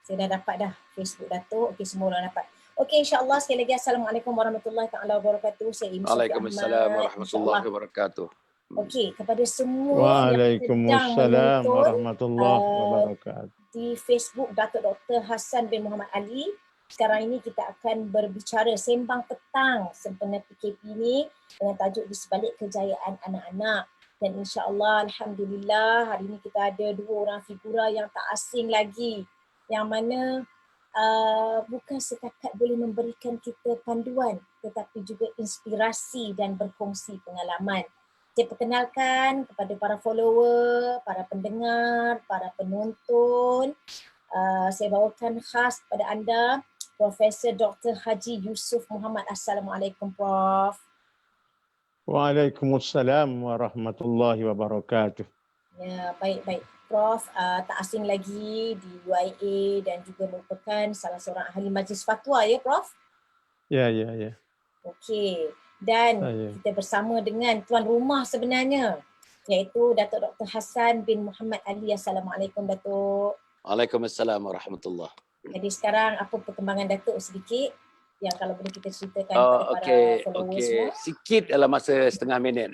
Saya dah dapat dah Facebook Datuk. Okey, semua orang dapat. Okey, insya-Allah sekali lagi Assalamualaikum warahmatullahi taala wabarakatuh. Saya Imi Sofi Waalaikumsalam Ahmad. warahmatullahi wabarakatuh. Okey, kepada semua yang sedang Waalaikumsalam menonton warahmatullahi wabarakatuh. di Facebook Datuk Dr. Hassan bin Muhammad Ali. Sekarang ini kita akan berbicara sembang petang sempena PKP ini dengan tajuk Di Sebalik Kejayaan Anak-anak. Dan insya-Allah alhamdulillah hari ini kita ada dua orang figura yang tak asing lagi, yang mana bukan setakat boleh memberikan kita panduan tetapi juga inspirasi dan berkongsi pengalaman. Saya perkenalkan kepada para follower, para pendengar, para penonton. Saya bawakan khas kepada anda Profesor Dr. Haji Yusof Muhammad. Assalamualaikum Prof. Waalaikumsalam warahmatullahi wabarakatuh. Ya, baik-baik. Prof tak asing lagi di UIA dan juga merupakan salah seorang ahli majlis fatwa ya Prof? Ya. Okey. Dan kita bersama dengan tuan rumah sebenarnya, iaitu Datuk Dr. Hassan bin Muhammad Ali. Assalamualaikum Datuk. Waalaikumsalam warahmatullahi. Jadi sekarang apa perkembangan Datuk sedikit yang kalau boleh kita ceritakan kepada para followers semua? Sikit dalam masa setengah minit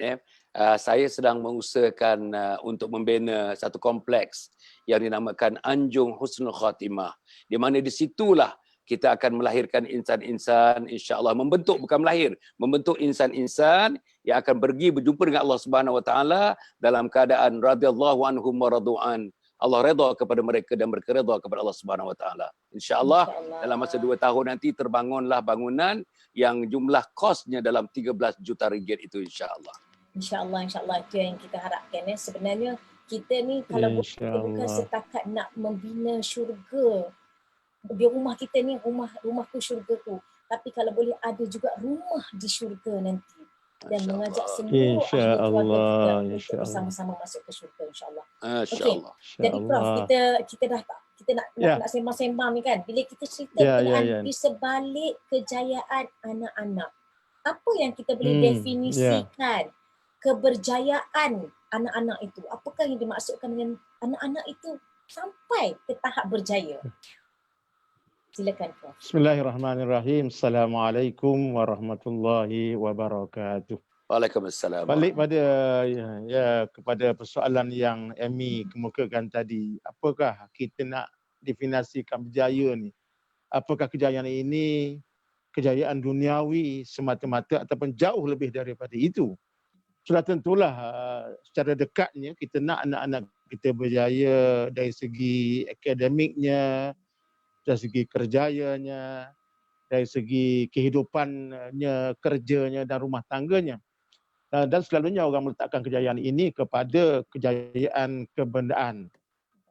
saya sedang mengusahakan untuk membina satu kompleks yang dinamakan Anjung Husnul Khatimah, di mana di situlah kita akan melahirkan insan-insan, insya-Allah membentuk, bukan melahir, membentuk insan-insan yang akan pergi berjumpa dengan Allah Subhanahu Wa Taala dalam keadaan radhiyallahu anhum wa radu'an. Allah redha kepada mereka dan mereka redha kepada Allah Subhanahu Wa Taala. Insya-Allah dalam masa 2 tahun nanti terbangunlah bangunan yang jumlah kosnya dalam 13 juta ringgit itu insya-Allah. Insya-Allah itu yang kita harapkan ya. Sebenarnya kita ni kalau bukan setakat nak membina syurga. Di rumah kita ni rumahku syurgaku. Tapi kalau boleh ada juga rumah di syurga nanti. Dan mengajak semua ahli keluarga kita untuk bersama-sama masuk ke syurga insya-Allah. Okey. Jadi Prof, kita nak sembang-sembang ni kan. Bila kita cerita di sebalik kejayaan anak-anak, apa yang kita boleh definisikan keberjayaan anak-anak itu? Apakah yang dimaksudkan dengan anak-anak itu sampai ke tahap berjaya? Silakan Prof. Bismillahirrahmanirrahim. Assalamualaikum warahmatullahi wabarakatuh. Waalaikumsalam. Balik pada kepada persoalan yang Amy kemukakan tadi, apakah kita nak definisikan berjaya ni? Apakah kejayaan ini kejayaan duniawi semata-mata ataupun jauh lebih daripada itu? Sudah tentulah secara dekatnya kita nak anak-anak kita berjaya dari segi akademiknya, dari segi kerjayanya, dari segi kehidupannya, kerjanya dan rumah tangganya. Dan selalunya orang meletakkan kejayaan ini kepada kejayaan kebendaan.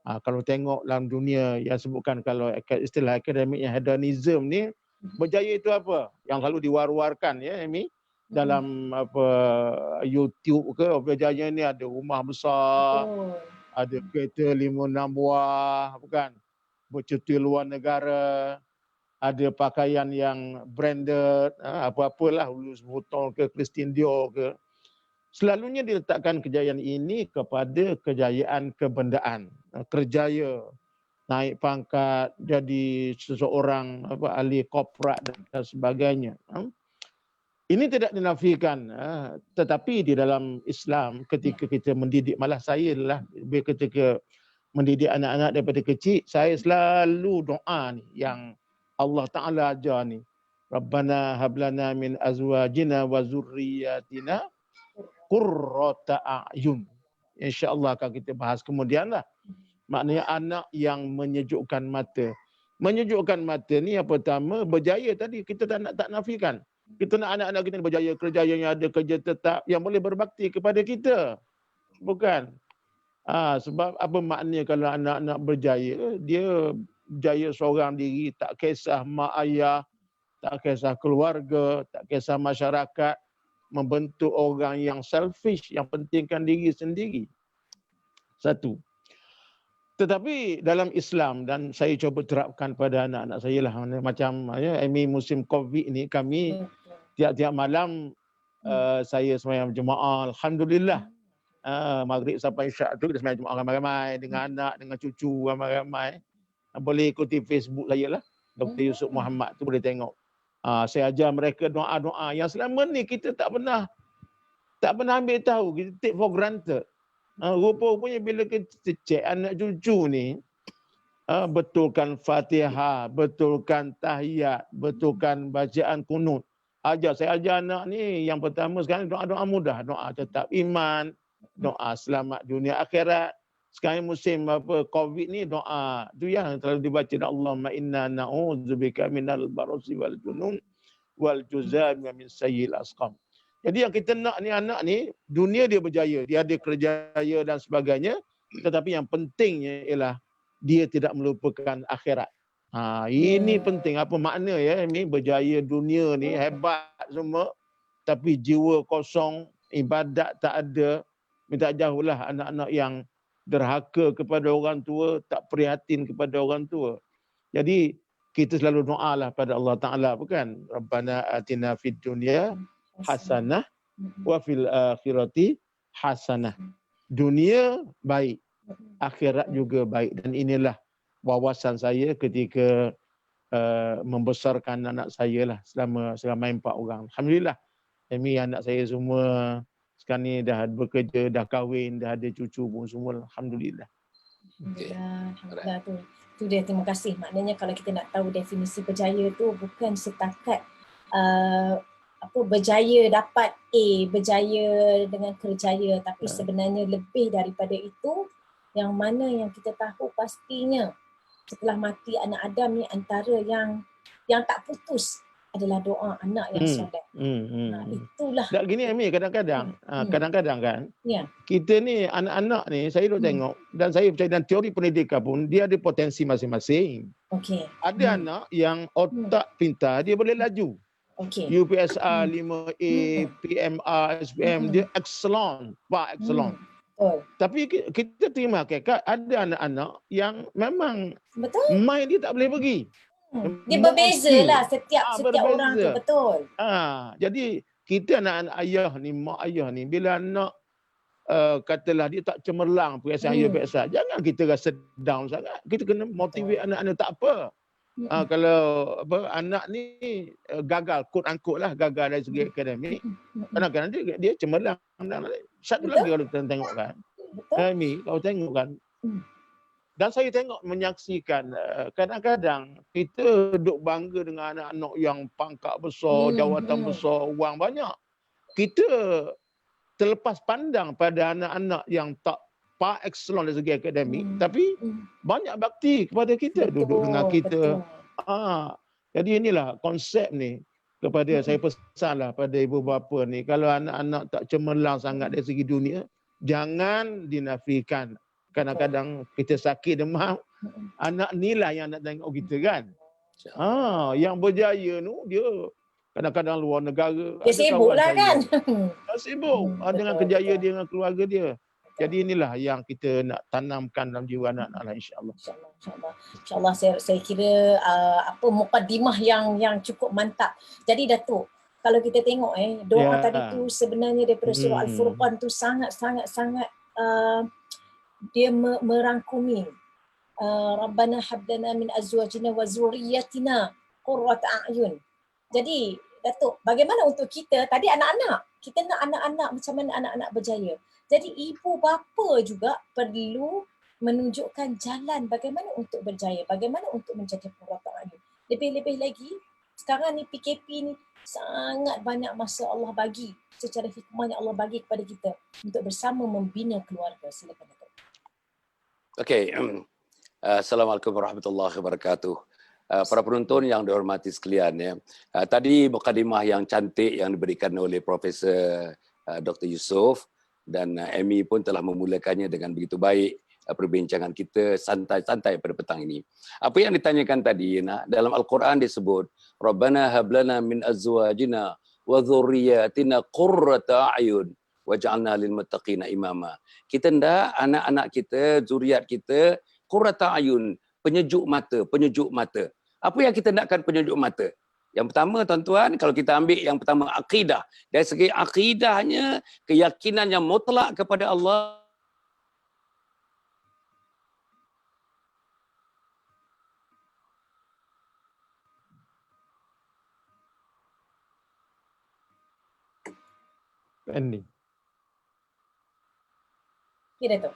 Kalau tengok dalam dunia yang sebutkan kalau istilah akademiknya hedonism ni, berjaya itu apa? Yang selalu diwar-warkan ya Amy dalam YouTube ke, berjaya ni ada rumah besar, ada kereta 5-6 buah, bukan? Bercuti luar negara, ada pakaian yang branded, apa-apalah, Louis Vuitton ke, Christian Dior ke. Selalunya diletakkan kejayaan ini kepada kejayaan kebendaan, kerjaya, naik pangkat, jadi seseorang ahli korporat dan sebagainya. Ini tidak dinafikan, tetapi di dalam Islam ketika kita mendidik, malah saya lah ketika mendidik anak-anak daripada kecil, saya selalu doa ni yang Allah Ta'ala ajar ni. Rabbana hablana min azwajina wa zurriyatina qurrata a'yun. InsyaAllah akan kita bahas kemudianlah. Maknanya anak yang menyejukkan mata. Menyejukkan mata ni yang pertama, berjaya tadi kita tak nafikan. Kita nak anak-anak kita berjaya, kerjayanya ada kerja tetap yang boleh berbakti kepada kita. Bukan? Sebab apa maknanya kalau anak-anak berjaya? Dia berjaya seorang diri, tak kisah mak ayah, tak kisah keluarga, tak kisah masyarakat, membentuk orang yang selfish, yang pentingkan diri sendiri. Satu. Tetapi dalam Islam, dan saya cuba terapkan pada anak-anak saya lah, macam Amy musim COVID ni, kami tiap-tiap malam saya sembahyang jemaah, alhamdulillah. Maghrib sampai isyak tu kita sembahyang jemaah ramai-ramai dengan anak, dengan cucu ramai-ramai. Boleh ikuti Facebook saya lah. Dr. Yusuf Muhammad tu boleh tengok. Saya ajar mereka doa-doa yang selama ni kita tak pernah ambil tahu, kita take for granted. Rupa-rupanya bila kita cek anak cucu ni, betulkan Fatihah, betulkan tahiyat, betulkan bacaan kunut. Saya ajar anak ni yang pertama sekarang doa-doa mudah, doa tetap iman, doa selamat dunia akhirat. Sekarang musim Covid ni doa tu yang terlalu dibaca, Allahumma inna na'udzubika minal barasi wal junun wal juzam min sayyil asqam. Jadi yang kita nak ni anak ni dunia dia berjaya, dia ada kerjaya dan sebagainya, tetapi yang pentingnya ialah dia tidak melupakan akhirat. Ini penting. Apa makna ya ini berjaya dunia ni hebat semua, tapi jiwa kosong, ibadat tak ada. Minta jauhlah anak-anak yang derhaka kepada orang tua, tak prihatin kepada orang tua. Jadi kita selalu doalah pada Allah Taala, bukan? Rabbana atina fid dunya hasanah wa fil akhirati hasanah. Dunia baik, akhirat juga baik. Dan inilah wawasan saya ketika membesarkan anak saya lah selama 4 orang. Alhamdulillah. Ini anak saya semua sekarang ni dah bekerja, dah kahwin, dah ada cucu pun semua. Alhamdulillah. Alhamdulillah tu dia, terima kasih. Maknanya kalau kita nak tahu definisi berjaya tu bukan setakat berjaya dapat A, berjaya dengan kerjaya, tapi sebenarnya lebih daripada itu, yang mana yang kita tahu pastinya setelah mati anak Adam ni antara yang tak putus adalah doa anak yang soleh. Itulah. Tak gini Ami, kadang-kadang kan, kita ni anak-anak ni saya duk tengok, dan saya percaya dalam teori pendidikan pun dia ada potensi masing-masing. Ada anak yang otak pintar, dia boleh laju. UPSR 5A, PMR, SPM, dia excellent, excellent. Tapi kita terima ada anak-anak yang memang mind dia tak boleh pergi. Dia berbeza lah setiap orang tu, betul. Jadi kita anak-anak ayah ni, mak ayah ni, bila anak katalah dia tak cemerlang perasaan ayah biasa, jangan kita rasa down sangat. Kita kena motivate anak-anak, tak apa. Kalau anak ni gagal, quote unquote lah, gagal dari segi akademik, kadang-kadang dia cemerlang. Satu lagi kalau kita tengok kan, Amy, kalau tengok kan, dan saya tengok menyaksikan kadang-kadang kita duk bangga dengan anak-anak yang pangkat besar, jawatan besar, wang banyak. Kita terlepas pandang pada anak-anak yang tak excellent dari segi akademik, tapi banyak bakti kepada kita, duduk dengan kita. Jadi inilah konsep ni, kepada saya pesanlah pada ibu bapa ni, kalau anak-anak tak cemerlang sangat dari segi dunia, jangan dinafikan. Kadang-kadang kita sakit demam, anak inilah yang nak tengok kita kan. Yang berjaya tu dia kadang-kadang luar negara. Dia sibuk lah kan. Dia sibuk dengan kejayaan dia, dengan keluarga dia. Jadi inilah yang kita nak tanamkan dalam jiwa anak-anak, insya-Allah. InsyaAllah saya kira mukadimah yang cukup mantap. Jadi Datuk, kalau kita tengok doa tadi tu sebenarnya daripada surah Al-Furqan tu sangat dia merangkumi Rabbana hablana min azwajina wa zurriyyatina qurrata a'yun. Jadi Datuk, bagaimana untuk kita tadi anak-anak? Kita nak anak-anak macam mana anak-anak berjaya. Jadi ibu bapa juga perlu menunjukkan jalan bagaimana untuk berjaya, bagaimana untuk menjadi qurrata a'yun. Lebih-lebih lagi sekarang ni PKP ni sangat banyak masa Allah bagi, secara hikmahnya Allah bagi kepada kita untuk bersama membina keluarga. Silakan Datuk. Okey. Assalamualaikum warahmatullahi wabarakatuh. Para penonton yang dihormati sekalian, ya. Tadi mukadimah yang cantik yang diberikan oleh Profesor Dr. Yusuf, dan Amy pun telah memulakannya dengan begitu baik perbincangan kita santai-santai pada petang ini. Apa yang ditanyakan tadi, dalam Al-Quran disebut Rabbana hablana min azwajina wa dhurriyyatina qurrata a'yun waj'alna lil muttaqina imama. Kita hendak anak-anak kita, zuriat kita qurrata a'yun, penyejuk mata. Apa yang kita nakkan penyejuk mata? Yang pertama tuan-tuan, kalau kita ambil yang pertama akidah. Dari segi akidahnya, keyakinan yang mutlak kepada Allah Andy. Okay, Dato'.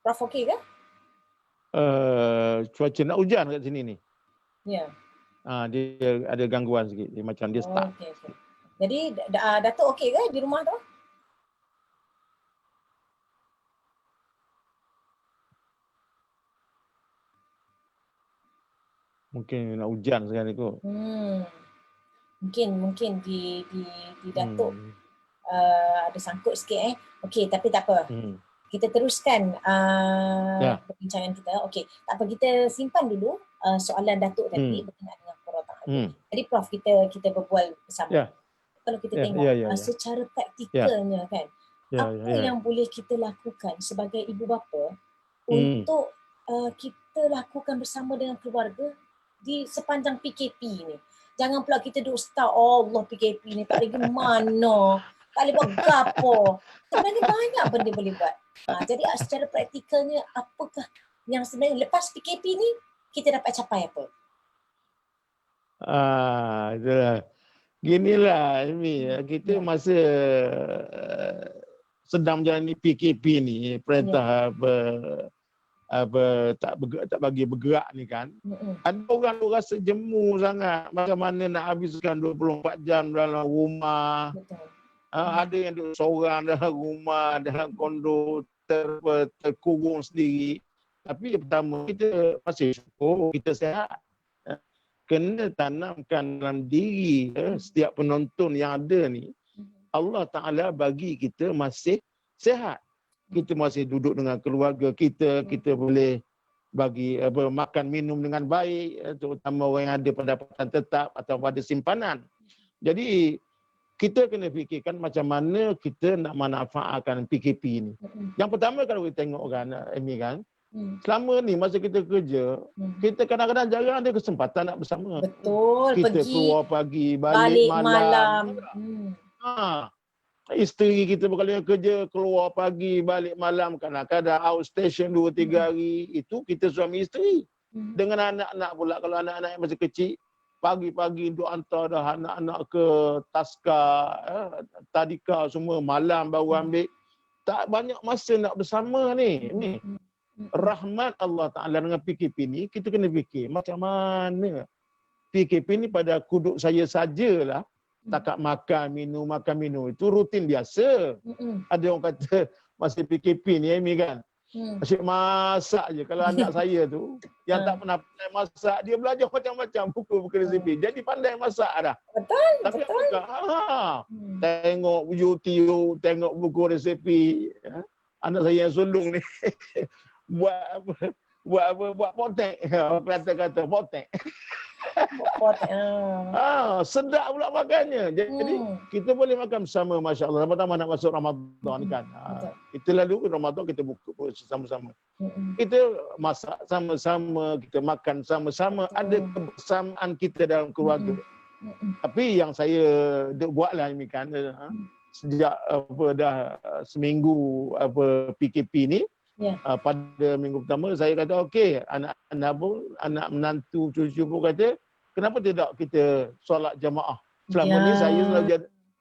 Prof okey ke? Cuaca nak hujan kat sini ni. Ya. Dia ada gangguan sikit. Dia macam dia stuck. Okey. Jadi Dato' okey ke di rumah tu? Mungkin nak hujan sekarang ni kot. Mungkin di Dato' ada sangkut sikit Okey, tapi tak apa. Kita teruskan perbincangan kita. Okey, tak apa, kita simpan dulu soalan Dato' tadi berkenaan dengan Quran. Jadi Prof, kita berbual bersama. Kalau kita tengok secara praktikalnya kan, apa yang boleh kita lakukan sebagai ibu bapa untuk kita lakukan bersama dengan keluarga di sepanjang PKP ni. Jangan pula kita duduk start, Allah PKP ni tak lagi mana, tak boleh buat gapo. Sebenarnya banyak benda boleh buat. Jadi secara praktikalnya apakah yang sebenarnya lepas PKP ni kita dapat capai apa? Itulah. Ginilah Amy, kita masa sedang menjalani PKP ni, perintah tak bagi bergerak ni kan. Ada orang tu rasa jemu sangat macam mana nak habiskan 24 jam dalam rumah. Ada yang duduk seorang dalam rumah, dalam kondo, terkurung sendiri. Tapi yang pertama, kita masih syukur kita sihat. Kena tanamkan dalam diri setiap penonton yang ada ni, Allah Ta'ala bagi kita masih sihat. Kita masih duduk dengan keluarga kita, kita boleh bagi makan minum dengan baik, terutama orang yang ada pendapatan tetap atau ada simpanan. Jadi kita kena fikirkan macam mana kita nak manfaatkan PKP ini. Yang pertama kalau kita tengok kan, Amy kan, selama ni masa kita kerja, kita kadang-kadang jarang ada kesempatan nak bersama. Betul, kita pergi keluar pagi, balik malam. Isteri kita berkali kerja, keluar pagi, balik malam, kadang-kadang outstation 2-3 hari. Itu kita suami isteri. Dengan anak-anak pula, kalau anak-anak yang masih kecil, pagi-pagi duk hantar dah anak-anak ke taska, tadika semua, malam baru ambil. Tak banyak masa nak bersama ni. Rahmat Allah Ta'ala dengan PKP ni, kita kena fikir macam mana PKP ni pada kuduk saya sajalah. Takat makan minum itu rutin biasa. Ada orang kata masih PKP ni Amy kan, asyik masak je. Kalau anak saya tu yang tak pernah pandai masak, dia belajar macam-macam buku resepi, jadi pandai masak dah. Betul. Tapi tengok YouTube, tengok buku resepi. Anak saya yang sulung ni buat potek, kata potek. Sedap pula makannya. Jadi kita boleh makan bersama, masya-Allah. Pertama nak masuk Ramadan kan. Kita lalu Ramadan kita buka sama-sama. Kita masak sama-sama, kita makan sama-sama, ada kebersamaan kita dalam keluarga. Tapi yang saya buatlah ini kan, sejak dah seminggu PKP ni, pada minggu pertama saya kata okey, anak menantu cucu pun kata kenapa tidak kita solat jemaah. Selama ni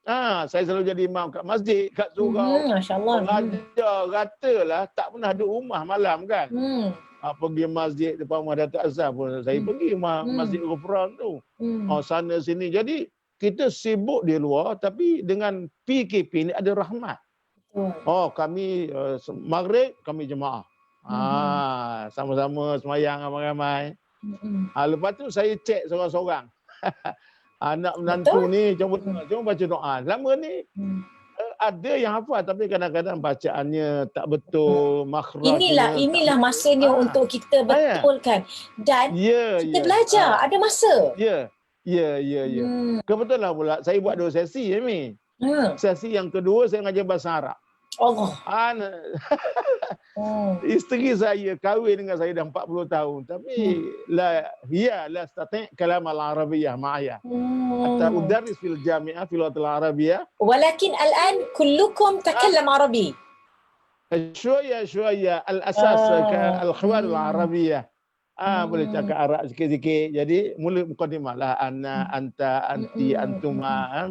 saya selalu jadi imam kat masjid, kat surau. Masya-Allah. Pengajar ratalah tak pernah duduk rumah malam kan. Pergi masjid depan rumah Datuk Azhar pun saya pergi Masjid Ghufran tu. Sana sini. Jadi kita sibuk di luar, tapi dengan PKP ni ada rahmat. Kami maghrib kami jemaah. Sama-sama semayang ramai-ramai. Lepas tu saya cek seorang-seorang. Anak menantu ni cuba baca doa. Lama ni ada yang hafal tapi kadang-kadang bacaannya tak betul, makhrajnya. Inilah masanya untuk kita betulkan dan kita belajar, ada masa. Ya. Kebetulan pula saya buat 2 sesi Amy. Sesi yang kedua saya ngajar bahasa Arab. Allah. Isteri saya kahwin dengan saya dah 40 tahun tapi la astati' kalam al-arabiyyah ma'aya. Hatta udarris fil jami'ah fil al-arabiyyah. Walakin al-an kullukum takallam Arabi. شوية الأساس الخوار العربية Boleh cakap Arab sikit-sikit. Jadi mula mukadimah lah, ana, anta, anti, antuma.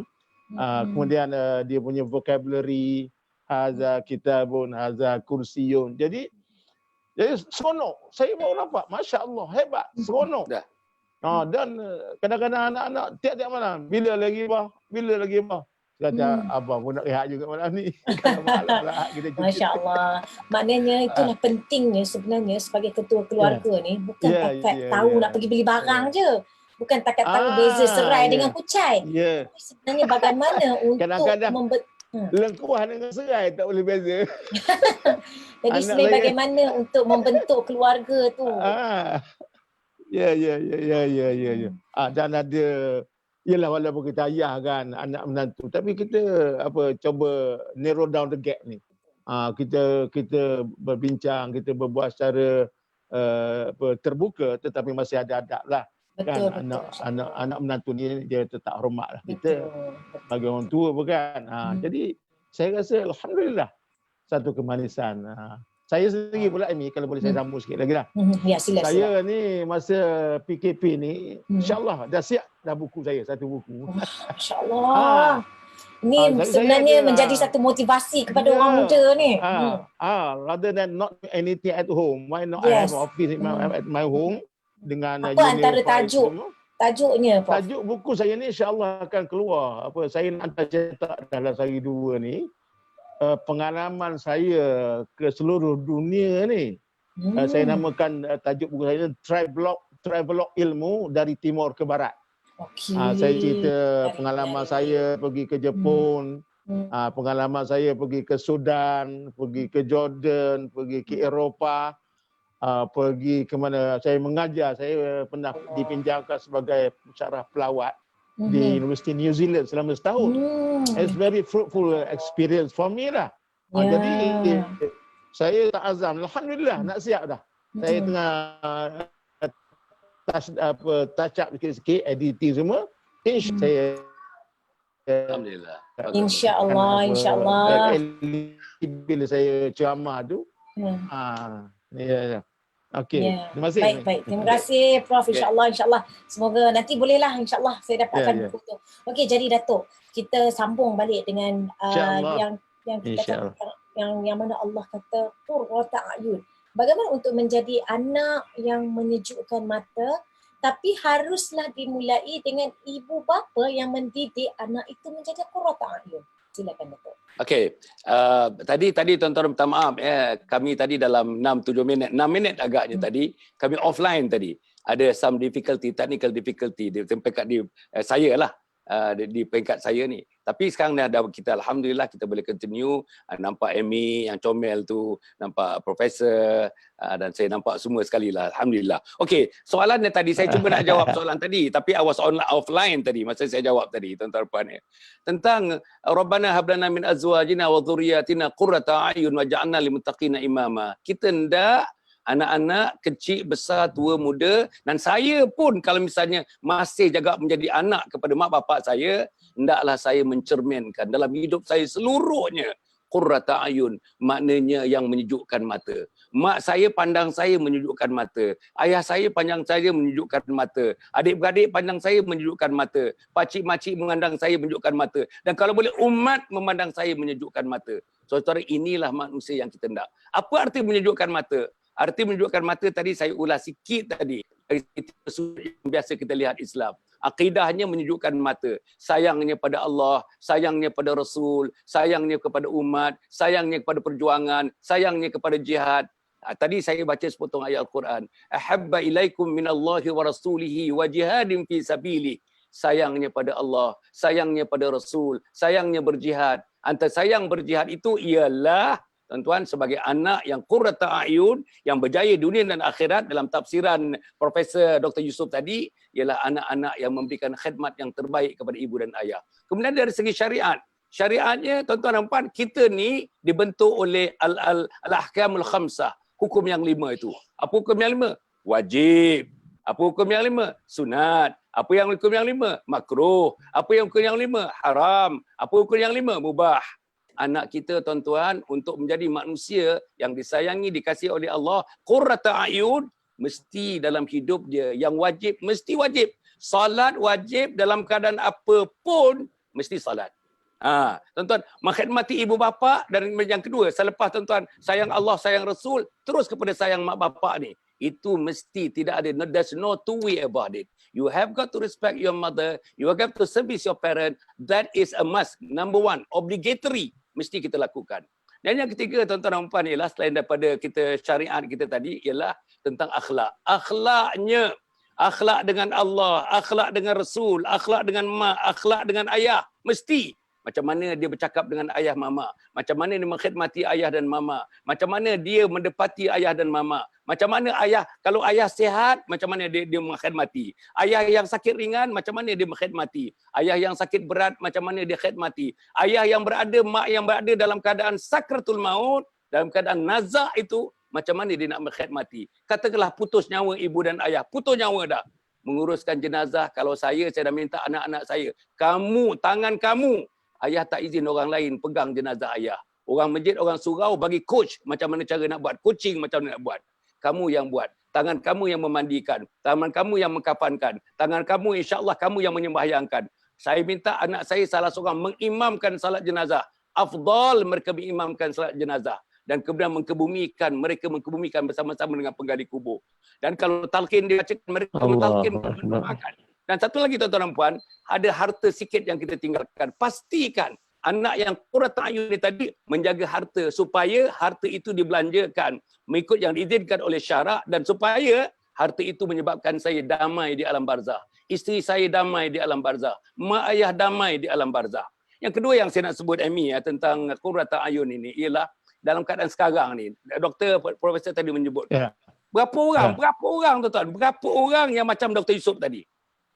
Kemudian dia punya vocabulary, haza kitabun, haza kursiyun. Jadi seronok. Saya baru nampak, Masya Allah, hebat, seronok. Dan kadang-kadang anak-anak tiap-tiap malam, bila lagi bah? Bila lagi bah? Kata abang pun nak rehat juga malam ni. Kalau malam lah kita cuti. Masya Allah. Maknanya itulah pentingnya sebenarnya sebagai ketua keluarga ni. Bukan takat tahu nak pergi beli barang je. Bukan takat tahu beza serai dengan kucai. Tapi sebenarnya bagaimana untuk kadang-kadang lengkuah dengan serai tak boleh beza. Jadi sebenarnya bagaimana untuk membentuk keluarga tu. Ya. Dan ada, yelah walaupun kita ayah kan, anak menantu, tapi kita cuba narrow down the gap ni. Kita berbincang, kita berbuat secara terbuka, tetapi masih ada adab lah. Betul, kan anak menantu ni dia tetap hormat lah kita bagi orang tua bukan. Jadi saya rasa alhamdulillah satu kemanisan. Saya sendiri pula Amy, kalau boleh saya sambung sikit lagi lah. Ya, sila. Saya ni masa PKP ni insya-Allah dah siap dah buku saya, satu buku. Masya-Allah. Ini sebenarnya menjadi satu motivasi kepada orang muda ni. Rather than not anything at home, why not I have an office at my home dengan apa antara tajuknya Prof? Tajuk buku saya ni insya-Allah akan keluar. Saya nak hantar cetak dalam sehari dua ni. Pengalaman saya ke seluruh dunia ni. Saya namakan tajuk buku saya Travelog Ilmu dari Timur ke Barat. Saya cerita pengalaman saya pergi ke Jepun, pengalaman saya pergi ke Sudan, pergi ke Jordan, pergi ke Eropah, pergi ke mana saya mengajar. Saya pernah dipinjamkan sebagai pensyarah pelawat di Universiti New Zealand selama setahun. It's very fruitful experience for me lah. Jadi saya tak azam, alhamdulillah nak siap dah. Saya tengah touch up sikit-sikit, editing semua. Saya alhamdulillah. Insya-Allah. Bila saya ceramah tu. Okey. Terima kasih. Baik. Terima kasih Prof. InsyaAllah. Semoga nanti bolehlah insyaAllah saya dapatkan buku tu. Okey, jadi Datuk, kita sambung balik dengan yang kita kata, yang mana Allah kata qurrata a'yun. Bagaimana untuk menjadi anak yang menyejukkan mata, tapi haruslah dimulai dengan ibu bapa yang mendidik anak itu menjadi qurrata a'yun. Silakan Datuk. Okey, tadi tuan-tuan minta maaf kami tadi dalam 6 minit agaknya tadi kami offline tadi. Ada some difficulty, technical difficulty di peringkat saya lah. Di peringkat saya ni. Tapi sekarang dah kita alhamdulillah kita boleh continue. Nampak Amy yang comel tu, nampak profesor dan saya nampak semua sekali lah. Alhamdulillah. Okey, soalan yang tadi saya cuba nak jawab soalan tadi, tapi I was offline tadi masa saya jawab tadi tuan-tuan puan ni. Tentang Rabbana hab lana min azwajina wa dhurriyyatina qurrata a'yun waj'alna lil muttaqina imama. Kita hendak anak-anak kecil, besar, tua, muda, dan saya pun kalau misalnya masih jaga menjadi anak kepada mak bapak saya, hendaklah saya mencerminkan dalam hidup saya seluruhnya qurrata ayun, maknanya yang menyejukkan mata. Mak saya pandang saya menyejukkan mata, ayah saya pandang saya menyejukkan mata, adik-beradik pandang saya menyejukkan mata, pakcik-makcik memandang saya menyejukkan mata, dan kalau boleh umat memandang saya menyejukkan mata. Saudara, inilah manusia yang kita hendak. Apa arti menyejukkan mata? Arti menunjukkan mata tadi saya ulas sikit tadi. Dari yang biasa kita lihat Islam. Akidahnya menyejukkan mata. Sayangnya pada Allah, sayangnya pada Rasul, sayangnya kepada umat, sayangnya kepada perjuangan, sayangnya kepada jihad. Tadi saya baca sepotong ayat Al-Quran. Ahabba ilaikum minallahi wa rasulihi wa jihadin fi sabili. Sayangnya pada Allah, sayangnya pada Rasul, sayangnya berjihad. Antara sayang berjihad itu ialah tuan-tuan sebagai anak yang qurrata a'yun, yang berjaya dunia dan akhirat, dalam tafsiran Profesor Dr. Yusuf tadi, ialah anak-anak yang memberikan khidmat yang terbaik kepada ibu dan ayah. Kemudian dari segi syariat, syariatnya tuan-tuan dan puan, kita ni dibentuk oleh al-ahkamul khamsah, hukum yang 5 itu. Apa hukum yang 5? Wajib. Apa hukum yang 5? Sunat. Apa yang hukum yang 5? Makruh. Apa yang hukum yang 5? Haram. Apa hukum yang 5? Mubah. Anak kita tuan-tuan untuk menjadi manusia yang disayangi, dikasihi oleh Allah, qurrata a'yun, mesti dalam hidup dia yang wajib mesti wajib. Salat wajib dalam keadaan apa pun mesti salat. Tuan-tuan, mengkhidmati ibu bapa, dan yang kedua, selepas tuan-tuan sayang Allah, sayang Rasul, terus kepada sayang mak bapa ni. Itu mesti tidak ada, there's no two way about it. You have got to respect your mother, you have got to service your parent. That is a must. Number one, obligatory, mesti kita lakukan. Dan yang ketiga, tuan-tuan dan puan, ialah selain daripada kita syariat kita tadi, ialah tentang akhlak. Akhlaknya, akhlak dengan Allah, akhlak dengan Rasul, akhlak dengan mak, akhlak dengan ayah, mesti. Macam mana dia bercakap dengan ayah mama, macam mana dia mengkhidmati ayah dan mama, macam mana dia mendepati ayah dan mama, macam mana ayah, kalau ayah sihat, macam mana dia mengkhidmati. Ayah yang sakit ringan, macam mana dia mengkhidmati. Ayah yang sakit berat, macam mana dia khidmati. Ayah yang berada, mak yang berada dalam keadaan sakratul maut, dalam keadaan nazak itu, macam mana dia nak mengkhidmati. Katakanlah putus nyawa ibu dan ayah, putus nyawa dah. Menguruskan jenazah, kalau saya dah minta anak-anak saya, kamu, tangan kamu, ayah tak izin orang lain pegang jenazah ayah. Orang masjid, orang surau bagi coach macam mana cara nak buat. Coaching macam mana nak buat. Kamu yang buat. Tangan kamu yang memandikan. Tangan kamu yang mengkafankan. Tangan kamu insya-Allah kamu yang menyembahyangkan. Saya minta anak saya salah seorang mengimamkan salat jenazah. Afdal mereka mengimamkan salat jenazah. Dan kemudian mereka mengkebumikan bersama-sama dengan penggali kubur. Dan kalau talqin dibacakan, mereka mentalqin makan. Dan satu lagi tuan-tuan dan puan, ada harta sikit yang kita tinggalkan. Pastikan anak yang qurrata ayun ni tadi menjaga harta supaya harta itu dibelanjakan mengikut yang diizinkan oleh syarak, dan supaya harta itu menyebabkan saya damai di alam barzah. Isteri saya damai di alam barzah. Mak ayah damai di alam barzah. Yang kedua yang saya nak sebut Amy tentang qurrata ayun ini ialah dalam keadaan sekarang ni. Doktor Profesor tadi menyebutkan. Berapa orang tuan-tuan? Berapa orang yang macam Dr. Yusof tadi?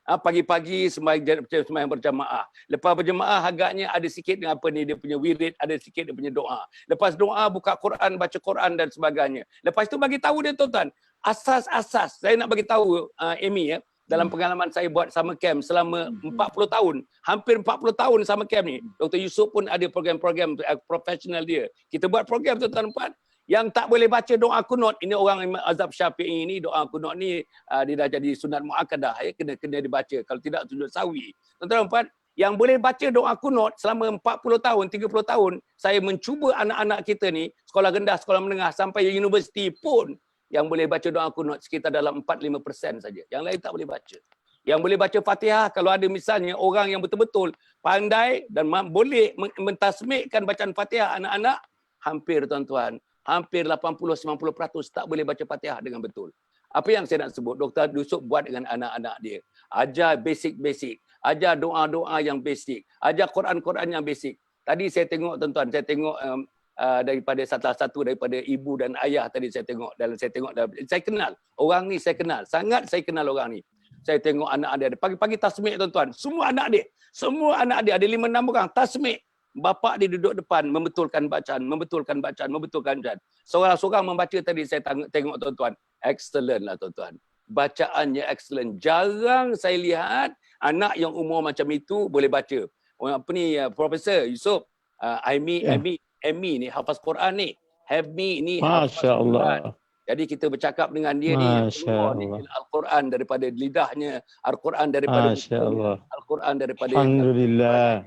Pagi-pagi sembahyang berjamaah. Lepas berjamaah agaknya ada sikit dengan apa ni dia punya wirid, ada sikit dia punya doa. Lepas doa buka Quran, baca Quran dan sebagainya. Lepas tu bagi tahu dia tuan-tuan, asas-asas. Saya nak bagi tahu Amy dalam pengalaman saya buat summer camp selama 40 tahun, hampir 40 tahun summer camp ni. Dr. Yusof pun ada program-program profesional dia. Kita buat program tuan-tuan dan puan. Yang tak boleh baca doa kunut, ini orang mazhab Syafi'i ini, doa kunut ni dia dah jadi sunat muakkadah, kena dibaca, kalau tidak sunat sawi. Tuan-tuan dan puan, yang boleh baca doa kunut selama 40 tahun, 30 tahun, saya mencuba anak-anak kita ni, sekolah rendah, sekolah menengah sampai universiti pun yang boleh baca doa kunut sekitar dalam 4-5% saja. Yang lain tak boleh baca. Yang boleh baca Fatihah, kalau ada misalnya orang yang betul-betul pandai dan boleh mentasmikkan bacaan Fatihah anak-anak, hampir tuan-tuan, hampir 80-90% tak boleh baca Fatihah dengan betul. Apa yang saya nak sebut, Dr. Yusof buat dengan anak-anak dia. Ajar basic-basic. Ajar doa-doa yang basic. Ajar Quran-Quran yang basic. Tadi saya tengok tuan-tuan, saya tengok daripada salah satu daripada ibu dan ayah tadi saya tengok. Saya kenal. Orang ni saya kenal. Sangat saya kenal orang ni. Saya tengok anak dia. Pagi-pagi tasmik tuan-tuan. Semua anak dia. Ada 5-6 orang tasmik. Bapa dia duduk depan membetulkan bacaan. Seorang-seorang membaca tadi saya tengok tuan-tuan. Excellent lah tuan-tuan. Bacaannya excellent. Jarang saya lihat anak yang umur macam itu boleh baca. Profesor Yusof, Amy ni hafaz Quran ni. Helmi ni hafaz Quran. Jadi kita bercakap dengan dia ni, Al-Quran daripada lidahnya, Al-Quran daripada Al-Quran daripada Alhamdulillah.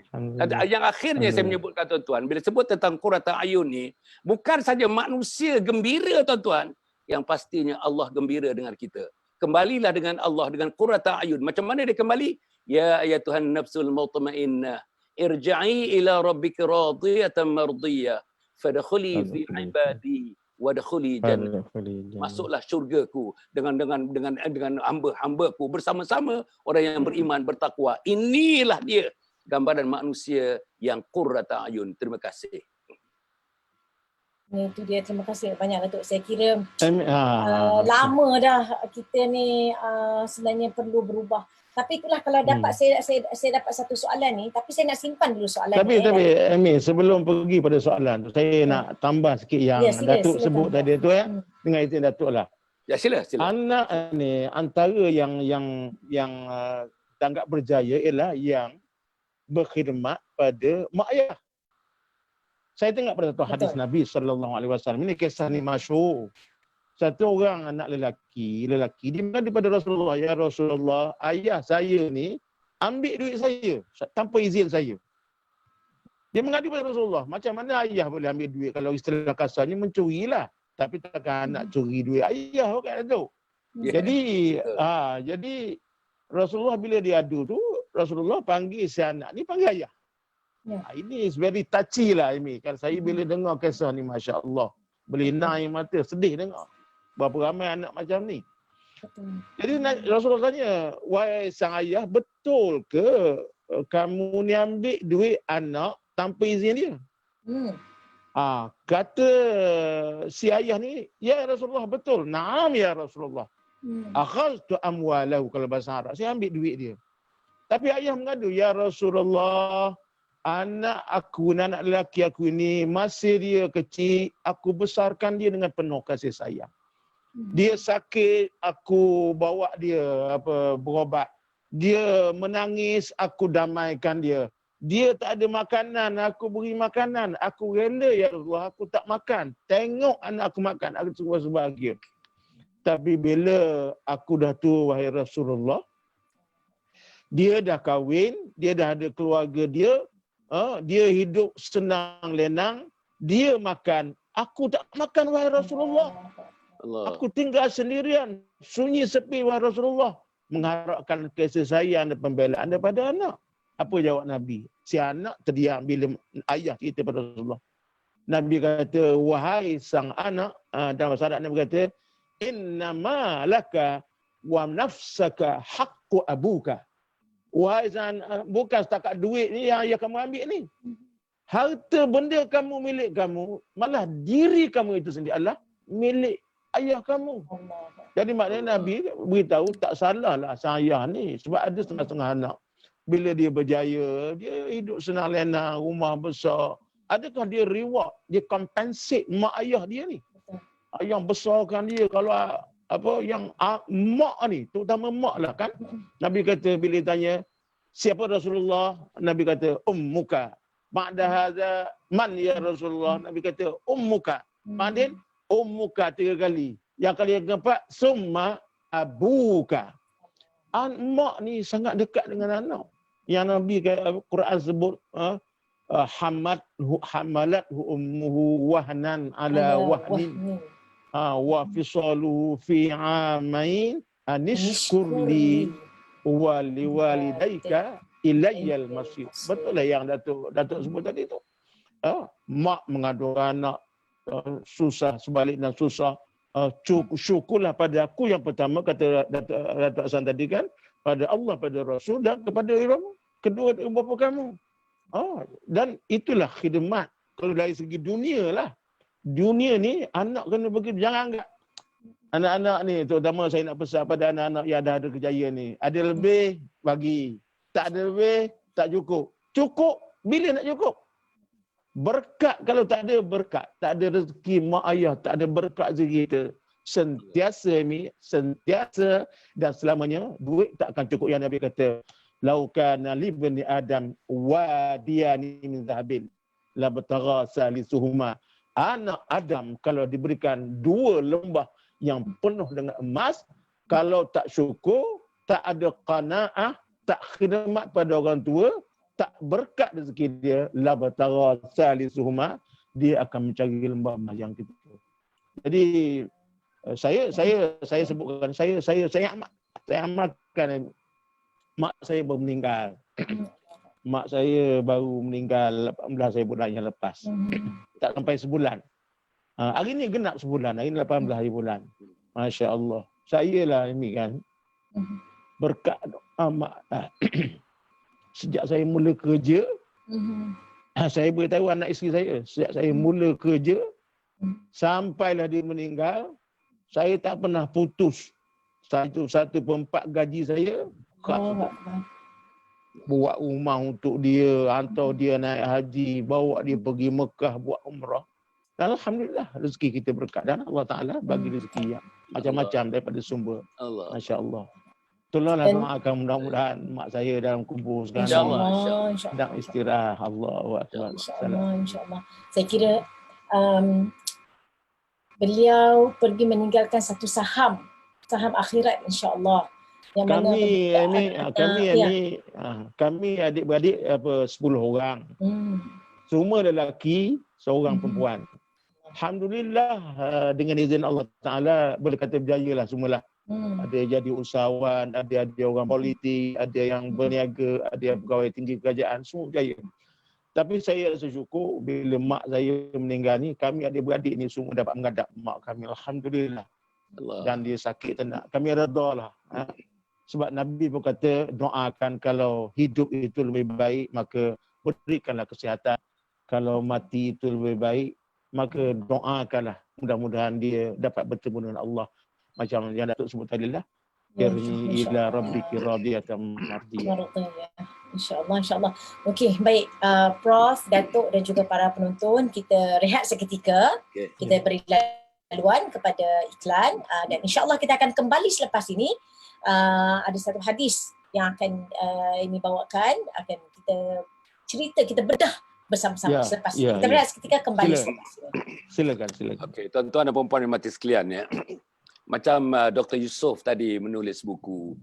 Yang akhirnya saya menyebutkan tuan-tuan, bila sebut tentang qurrata ayun ni, bukan saja manusia gembira tuan-tuan, yang pastinya Allah gembira dengan kita. Kembalilah dengan Allah dengan qurrata ayun. Macam mana dia kembali? Ya Tuhan nafsul mutmainnah, irji'i ila rabbika radiyatan mardiyah, fadkhuli fi ibadi wadkhuli jannah. Masuklah syurgaku dengan hamba-hambaku bersama-sama orang yang beriman bertakwa. Inilah dia gambaran manusia yang qurrata ayun. Terima kasih. Itu dia, terima kasih banyak Datuk. Saya kira lama dah kita ni sebenarnya perlu berubah. Tapi itulah kalau dapat saya dapat satu soalan ni, tapi saya nak simpan dulu soalan ni. Tapi Amy, sebelum pergi pada soalan tu, saya nak tambah sikit yang Datuk sebut tadi tu dengan izin Datuk lah. Ya sila. Anak ni antara yang tanggap berjaya ialah yang berkhidmat pada mak ayah. Saya tengok pada satu hadis Nabi sallallahu alaihi wasallam. Ini kisah ni masyhur. satu orang anak lelaki dia mengadu pada Rasulullah, ya Rasulullah, ayah saya ni ambil duit saya tanpa izin saya. Dia mengadu pada Rasulullah, macam mana ayah boleh ambil duit, kalau istilah kasarnya mencurilah. Tapi takkan anak curi duit ayah kan tu. Ya. Jadi Rasulullah bila dia adu tu, Rasulullah panggil si anak ni, panggil ayah. Ya. Ini is very touchy lah ini. Kan saya bila dengar kisah ni, Masya Allah, berlinang air mata, sedih dengar. Berapa ramai anak macam ni. Betul. Jadi Rasulullah tanya, wahai sang ayah, betul ke kamu ni ambil duit anak tanpa izin dia? Kata si ayah ni, ya Rasulullah, betul. Naam ya Rasulullah. Akhaztu amwalahu, kalau bahasa Arab, saya ambil duit dia. Tapi ayah mengadu, ya Rasulullah, anak aku, anak lelaki aku ini, masih dia kecil, aku besarkan dia dengan penuh kasih sayang. Dia sakit, aku bawa dia berobat. Dia menangis, aku damaikan dia. Dia tak ada makanan, aku beri makanan. Aku rela ya Allah, aku tak makan. Tengok anak aku makan, aku semua bahagia. Tapi bila aku dah tua, wahai Rasulullah, dia dah kahwin, dia dah ada keluarga dia, dia hidup senang lenang, dia makan, aku tak makan, wahai Rasulullah. Allah. Aku tinggal sendirian, sunyi sepi, wahai Rasulullah, mengharapkan kasih sayang dan pembelaan daripada anak. Apa jawab Nabi? Si anak terdiam bila ayah cerita pada Rasulullah. Nabi kata, wahai sang anak, dalam bahasa Arab Nabi kata, innama laka wa nafsaka haqqu abuka. Wahai sang anak, bukan setakat duit ni yang ayah kamu ambil ni. Harta benda kamu milik kamu, malah diri kamu itu sendiri adalah milik ayah kamu. Jadi maknanya Nabi beritahu tak salahlah sang ayah ni, sebab ada setengah-setengah anak. Bila dia berjaya, dia hidup senang lenang, rumah besar. Adakah dia reward, dia compensate mak ayah dia ni? Yang besarkan dia, kalau yang mak ni, terutama mak lah kan. Nabi kata bila tanya, siapa Rasulullah? Nabi kata, ummuka. Ba'da hadza man ya Rasulullah? Nabi kata, ummuka. Maknanya ummuka 3 kali. Yang kali yang keempat, summa abuka. Mak ni sangat dekat dengan anak. Yang Nabi Quran sebut, hamalathu ummuhu wahnan ala wahnin. Wa fisaluhu fi amain anishkurli wa liwalidayka ilayyal masir. Betul lah yang Datuk sebut tadi tu. Mak mengadu anak, susah, sebaliknya susah. Syukurlah pada aku yang pertama, kata Datuk Hasan tadi kan, pada Allah, pada Rasul dan kepada kedua bapa kamu. Dan itulah khidmat. Kalau dari segi dunia lah. Dunia ni anak kena begitu. Jangan anggap anak-anak ni, terutama saya nak pesan pada anak-anak yang dah ada kejayaan ni. Ada lebih, bagi. Tak ada lebih, tak cukup. Cukup, bila nak cukup? Berkat, kalau tak ada berkat, tak ada rezeki mak ayah, tak ada berkat rezeki kita, sentiasa dan selamanya duit tak akan cukup. Yang Nabi kata, lau kana li bani adam wadiyani min zahabin la batagha salisuhuma. Anak Adam kalau diberikan 2 lembah yang penuh dengan emas, kalau tak syukur, tak ada qanaah, tak khidmat pada orang tua, tak berkat rezeki dia, la batagha salisuhuma, dia akan mencari lembah emas yang itu. Jadi saya sebutkan, saya amalkan. Mak saya baru meninggal. Mak saya baru meninggal 18 bulan yang lepas. Tak sampai sebulan. Hari ni genap sebulan. Hari ni 18 hari bulan. Masya Allah. Saya lah ini kan. Berkat mak. Sejak saya mula kerja, saya beritahu anak isteri saya. Sejak saya mula kerja, sampailah dia meninggal, saya tak pernah putus 1/4 gaji saya. Buat rumah untuk dia, hantar dia naik haji, bawa dia pergi Mekah buat umrah. Dan alhamdulillah rezeki kita berkat, dan Allah Taala bagi rezeki yang macam-macam daripada sumber. Allah. Masya-Allah. Tolonglah doakan, mudah-mudahan mak saya dalam kubur sekarang InsyaAllah. sedang istirahat. Allahu akbar. InsyaAllah. Saya kira beliau pergi meninggalkan satu saham akhirat, insya-Allah. Yang mana kami adik-beradik 10 orang. Semua lelaki, seorang perempuan. Alhamdulillah, dengan izin Allah Ta'ala boleh kata berjaya lah semualah. Ada yang jadi usahawan, ada orang politik, ada yang berniaga, ada yang pegawai tinggi kerajaan, semua berjaya. Tapi saya rasa syukur bila mak saya meninggal ni, kami adik-beradik ni semua dapat menghadap mak kami. Alhamdulillah. Dan dia sakit tak nak. Kami redha lah. Sebab Nabi pun kata, doakan kalau hidup itu lebih baik, maka berikanlah kesihatan. Kalau mati itu lebih baik, maka doakanlah. Mudah-mudahan dia dapat bertemu dengan Allah. Macam yang Datuk sebut tadi lah. Irni ila rabbiki radiyatan mardiyah. InsyaAllah, insyaAllah. Okey, baik. Prof, Datuk dan juga para penonton, kita rehat seketika. Kita beri laluan kepada iklan. Dan insyaAllah kita akan kembali selepas ini. Ada satu hadis yang akan ini bawakan. Akan kita cerita, kita bedah bersama-sama selepas ini. Kita rehat seketika, kembali selepas ini. Silakan. Okey, tuan-tuan dan puan-puan yang mati sekalian ya. Macam Dr. Yusof tadi menulis buku.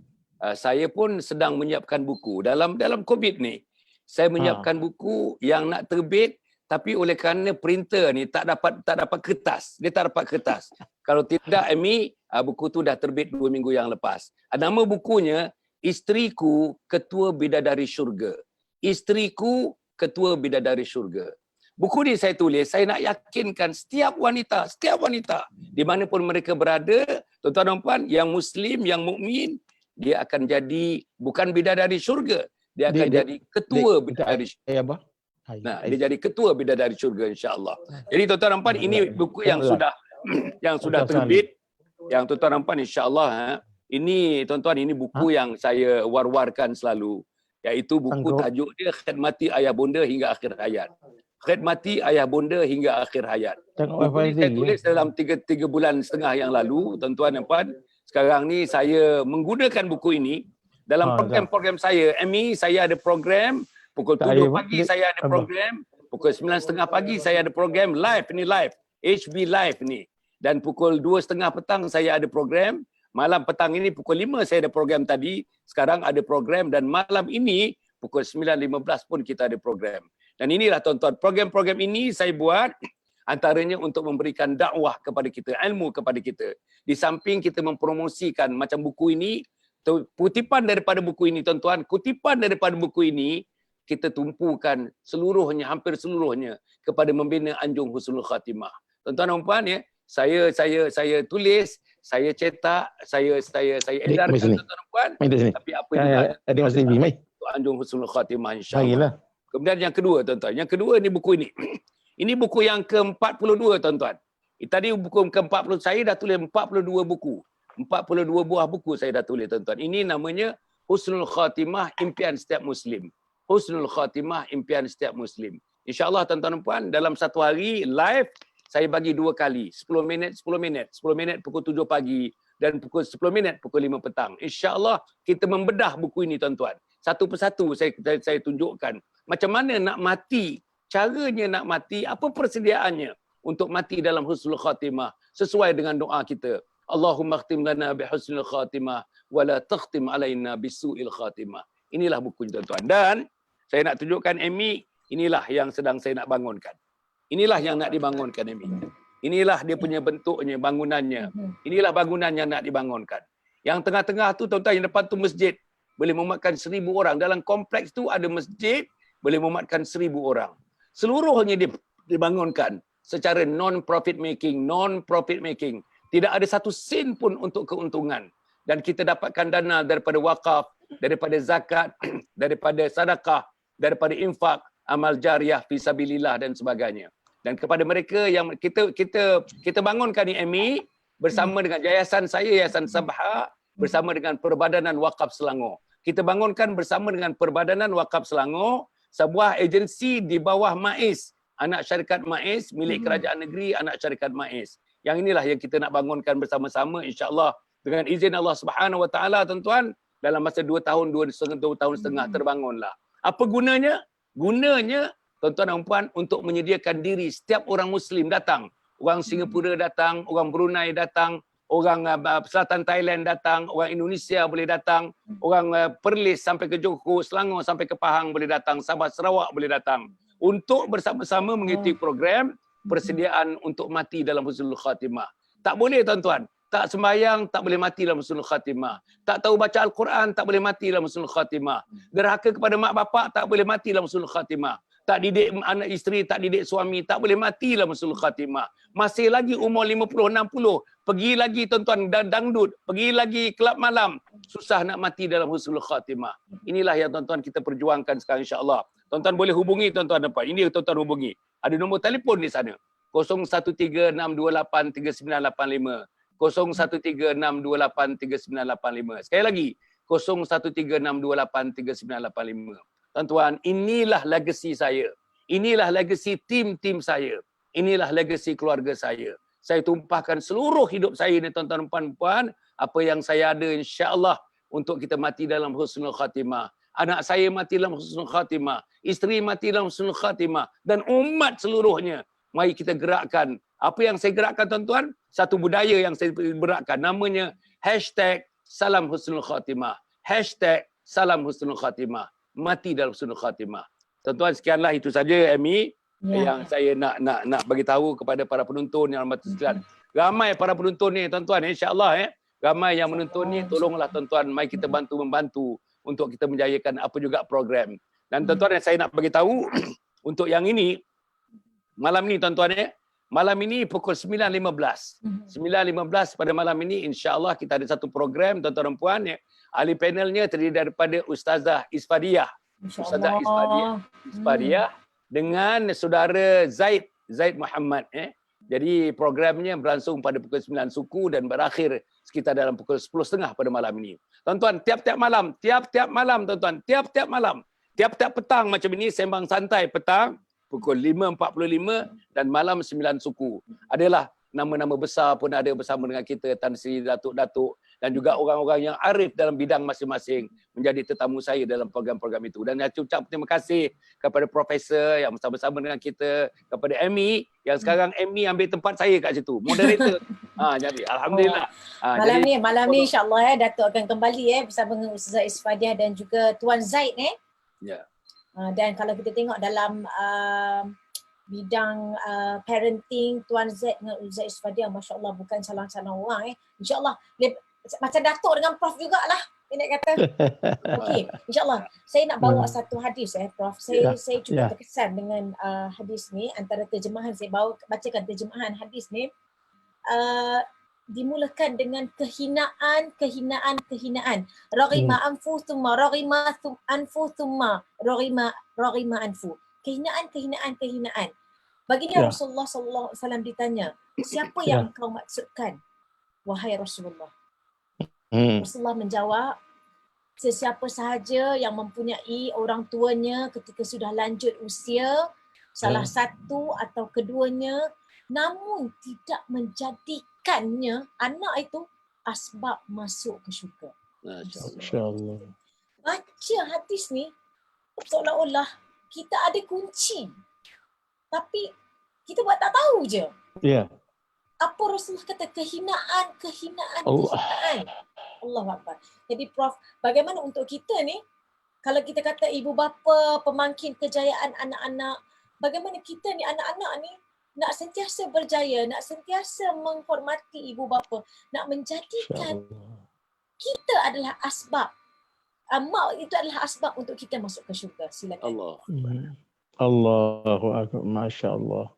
Saya pun sedang menyiapkan buku. Dalam COVID ni, saya menyiapkan buku yang nak terbit, tapi oleh kerana printer ni tak dapat kertas. Dia tak dapat kertas. Kalau tidak, Amy, buku tu dah terbit 2 minggu yang lepas. Nama bukunya, Isteriku Ketua Bidadari Syurga. Isteriku Ketua Bidadari Syurga. Buku ni saya tulis, saya nak yakinkan setiap wanita di mana pun mereka berada, tuan-tuan dan puan, yang Muslim, yang mukmin, dia akan jadi bukan bidadari syurga, dia akan jadi ketua bidadari syurga. Dia jadi ketua bidadari syurga, insya-Allah. Jadi tuan-tuan dan puan, ini buku yang sudah terbit, yang tuan-tuan dan puan, insya-Allah. Ini tuan-tuan, ini buku yang saya war-warkan selalu, iaitu buku tajuk dia Khidmati Ayah Bonda Hingga Akhir Hayat. Khidmati Ayah Bonda Hingga Akhir Hayat. Buku ini saya tulis dalam 3 bulan setengah yang lalu, tuan-tuan dan puan. Sekarang ni saya menggunakan buku ini dalam program-program saya. Amy, saya ada program pukul 7 pagi saya ada program, pukul 9.30 pagi saya ada program live, ini live, HB live ni. Dan pukul 2.30 petang saya ada program. Malam petang ini pukul 5 saya ada program tadi. Sekarang ada program, dan malam ini pukul 9.15 pun kita ada program. Dan inilah tuan-tuan, program-program ini saya buat antaranya untuk memberikan dakwah kepada kita, ilmu kepada kita. Di samping kita mempromosikan macam buku ini, kutipan daripada buku ini tuan-tuan, kutipan daripada buku ini kita tumpukan seluruhnya, hampir seluruhnya kepada membina Anjung Husnul Khatimah. Tuan-tuan dan puan ya, saya tulis, saya cetak, saya edarkan tuan-tuan dan puan. Tapi apa juga Anjung Husnul Khatimah, insya-Allah. Kemudian yang kedua tuan-tuan, yang kedua ni buku ini. Ini buku yang ke-42 tuan-tuan. Tadi buku ke-40 saya dah tulis 42 buku. 42 buah buku saya dah tulis tuan-tuan. Ini namanya Husnul Khatimah Impian Setiap Muslim. Husnul Khatimah Impian Setiap Muslim. InsyaAllah tuan-tuan dan puan, dalam satu hari live saya bagi 2 kali. 10 minit. 10 minit pukul 7 pagi dan pukul 10 minit pukul 5 petang. InsyaAllah kita membedah buku ini tuan-tuan. Satu persatu saya tunjukkan macam mana nak mati, caranya nak mati, apa persediaannya untuk mati dalam husnul khatimah sesuai dengan doa kita. Allahumma khtim lana bi husnul khatimah wa la takhtim alaina bisu'il khatimah. Inilah bukunya tuan-tuan. Dan saya nak tunjukkan Amy, inilah yang sedang saya nak bangunkan. Inilah yang nak dibangunkan Amy. Inilah dia punya bentuknya, bangunannya. Inilah bangunan yang nak dibangunkan. Yang tengah-tengah tu tuan-tuan, yang depan tu masjid. Boleh memuatkan 1,000 orang. Dalam kompleks tu ada masjid, boleh memuatkan 1,000 orang. Seluruhnya dibangunkan secara non-profit making. Tidak ada satu sen pun untuk keuntungan. Dan kita dapatkan dana daripada wakaf, daripada zakat, daripada sedekah, daripada infak, amal jariah, fisabilillah dan sebagainya. Dan kepada mereka yang kita bangunkan ni Amy, bersama dengan yayasan saya, Yayasan Sabha, bersama dengan Perbadanan Wakaf Selangor. Kita bangunkan bersama dengan Perbadanan Wakaf Selangor, sebuah agensi di bawah MAIS, anak syarikat MAIS, milik kerajaan negeri, anak syarikat MAIS. Yang inilah yang kita nak bangunkan bersama-sama, insya-Allah dengan izin Allah Subhanahu Wa Taala tuan-tuan, dalam masa 2 tahun, 2 tahun setengah terbangunlah. Apa gunanya? Gunanya tuan-tuan dan puan untuk menyediakan diri setiap orang Muslim datang orang Singapura datang, orang Brunei datang, orang Selatan Thailand datang, orang Indonesia boleh datang, orang Perlis sampai ke Johor, Selangor sampai ke Pahang boleh datang, Sabah Sarawak boleh datang untuk bersama-sama mengikuti program persediaan untuk mati dalam husnul khatimah. Tak boleh tuan-tuan, tak sembahyang tak boleh mati dalam husnul khatimah. Tak tahu baca Al-Quran tak boleh mati dalam husnul khatimah. Derhaka kepada mak bapak tak boleh mati dalam husnul khatimah. Tak didik anak isteri, tak didik suami, tak boleh mati dalam husnul khatimah. Masih lagi umur 50, 60, pergi lagi tuan-tuan dangdut, pergi lagi kelab malam, susah nak mati dalam husnul khatimah. Inilah yang tuan-tuan kita perjuangkan sekarang insya-Allah. Tuan-tuan boleh hubungi tuan-tuan dapat. Ini tuan-tuan hubungi. Ada nombor telefon di sana. 0136283985. 0136283985. Sekali lagi 0136283985. Tuan-tuan, inilah legacy saya. Inilah legacy tim-tim saya. Inilah legacy keluarga saya. Saya tumpahkan seluruh hidup saya ni tuan-tuan dan puan, apa yang saya ada insya-Allah untuk kita mati dalam husnul khatimah. Anak saya mati dalam husnul khatimah, isteri mati dalam husnul khatimah dan umat seluruhnya. Mari kita gerakkan. Apa yang saya gerakkan tuan-tuan? Satu budaya yang saya gerakkan. Namanya #Salam Husnul Khatimah. #Salam Husnul Khatimah. Mati dalam husnul khatimah. Tuan-tuan, sekianlah itu saja Amy yang saya nak bagi tahu kepada para penonton yang hormat sekalian. Ramai para penonton ni tuan-tuan, insya-Allah ramai yang menonton ni, tolonglah tuan-tuan, mari kita membantu untuk kita menjayakan apa juga program. Dan tuan-tuan, yang saya nak bagi tahu untuk yang ini malam ni tuan-tuan malam ini pukul 9.15. 9.15 pada malam ini insya-Allah kita ada satu program tuan-tuan dan puan ahli panelnya terdiri daripada Ustazah Isfadiyah. Ustazah Isfadiyah dengan saudara Zaid Muhammad Jadi programnya berlangsung pada pukul 9 suku dan berakhir sekitar dalam pukul 10.30 pada malam ini. Tuan-tuan, tiap-tiap malam tuan-tuan, tiap-tiap malam, tiap-tiap petang macam ini sembang santai petang pukul 5.45 dan malam 9 suku. Adalah nama-nama besar pun ada bersama dengan kita, Tan Sri Datuk-Datuk dan juga orang-orang yang arif dalam bidang masing-masing menjadi tetamu saya dalam program-program itu. Dan saya ucap terima kasih kepada Profesor yang bersama-sama dengan kita, kepada Amy yang sekarang Amy ambil tempat saya kat situ, moderator. Jadi alhamdulillah. Malam ni insya-Allah Datuk akan kembali bersama dengan Ustazah Isfadiyah dan juga Tuan Zaid Ya. Dan kalau kita tengok dalam bidang parenting, Tuan Zaid dengan Ustazah Isfadiyah, masya-Allah bukan salah-salah orang InsyaAllah macam Datuk dengan Prof jugalah. Nak kata. Okey, insya-Allah. Saya nak bawa satu hadis Prof. Saya cukup terkesan dengan hadis ni, antara terjemahan saya bacakan terjemahan hadis ni. Dimulakan dengan kehinaan. Raghima anfu thumma raghima anfu thumma raghima anfu. Kehinaan. Baginda Rasulullah sallallahu alaihi wasallam ditanya, siapa yang kau maksudkan wahai Rasulullah? Rasulullah menjawab, sesiapa sahaja yang mempunyai orang tuanya ketika sudah lanjut usia, salah satu atau keduanya, namun tidak menjadikannya anak itu asbab masuk ke syurga. Masya-Allah. Baca hadis ni seolah-olah kita ada kunci, tapi kita buat tak tahu je. Apa Rasulullah kata? Kehinaan. Allahu Akbar. Jadi Prof, bagaimana untuk kita ni, kalau kita kata ibu bapa pemangkin kejayaan anak-anak, bagaimana kita ni anak-anak ni nak sentiasa berjaya, nak sentiasa menghormati ibu bapa, nak menjadikan kita adalah asbab. Mak itu adalah asbab untuk kita masuk ke syurga. Silakan. Allahu Akbar. Masya-Allah.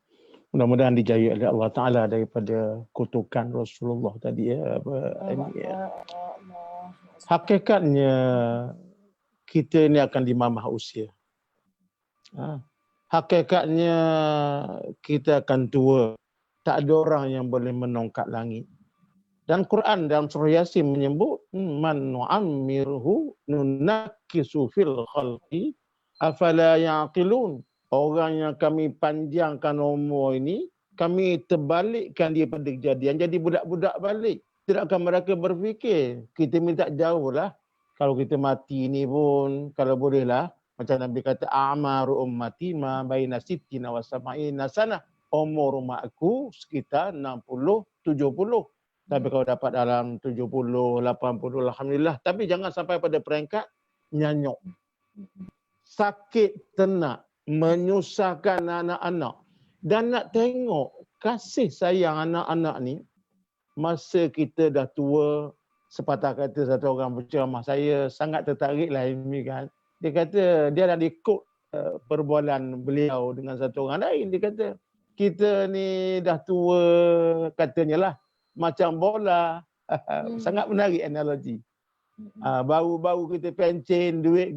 Mudah-mudahan dijaya oleh Allah Ta'ala daripada kutukan Rasulullah tadi Hakikatnya kita ni akan dimamah usia. Hakikatnya kita akan tua. Tak ada orang yang boleh menongkat langit. Dan Quran dalam surah Yasin menyebut man nu'ammirhu nunakkisu fil khalqi afala ya'qilun. Orang yang kami panjangkan umur ini, kami terbalikkan dia pada kejadian, jadi budak-budak balik. Tidakkah mereka berfikir, kita minta jauh lah. Kalau kita mati ni pun, kalau bolehlah, macam Nabi kata, a'maru ummati ma baina sittina wa sab'ina sanah. umur rumah aku sekitar 60, 70. Tapi kalau dapat dalam 70, 80, alhamdulillah. Tapi jangan sampai pada peringkat nyanyuk. Sakit tenak, menyusahkan anak-anak. Dan nak tengok kasih sayang anak-anak ni, masa kita dah tua, sepatah kata satu orang berceramah, saya sangat tertariklah ini kan. Dia kata, dia dah ikut perbualan beliau dengan satu orang lain. Dia kata, kita ni dah tua, katanya lah, macam bola. Sangat menarik analogi. Baru-baru kita pencen, duit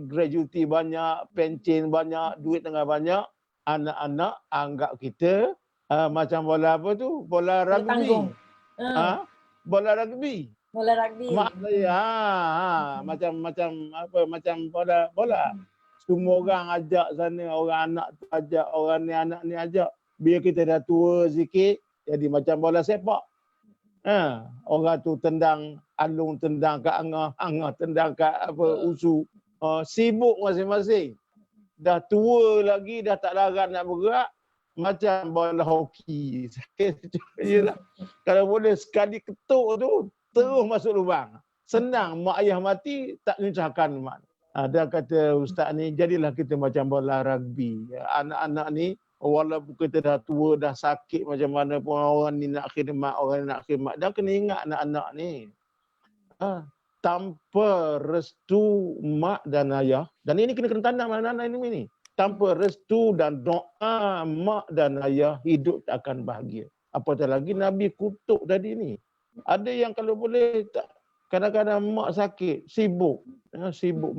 gratuity banyak, pencen banyak, duit tengah banyak. Anak-anak anggap kita macam bola apa tu? Bola rugby. Bola rugby. Bola rugby. Mak saya macam bola. Semua orang ajak sana, orang anak tu ajak, orang ni anak ni ajak. Bila kita dah tua sikit, jadi macam bola sepak. Orang tu tendang alung, tendang kat angah tendang kat usu. Sibuk masing-masing. Dah tua lagi, dah tak larat nak bergerak, macam bola hoki. Yelah. Kalau boleh sekali ketuk tu, terus masuk lubang. Senang, mak ayah mati, tak nyusahkan mak. Dia kata ustaz ni, jadilah kita macam bola rugby. Anak-anak ni, walaupun kita dah tua, dah sakit macam mana pun, orang ni nak khidmat, orang ni nak khidmat. Dan kena ingat anak-anak ni. Tanpa restu mak dan ayah, dan ini kena tanam anak-anak ini. Tanpa restu dan doa mak dan ayah, hidup tak akan bahagia. Apatah lagi Nabi kutuk tadi ni. Ada yang kalau boleh, kadang-kadang mak sakit, sibuk.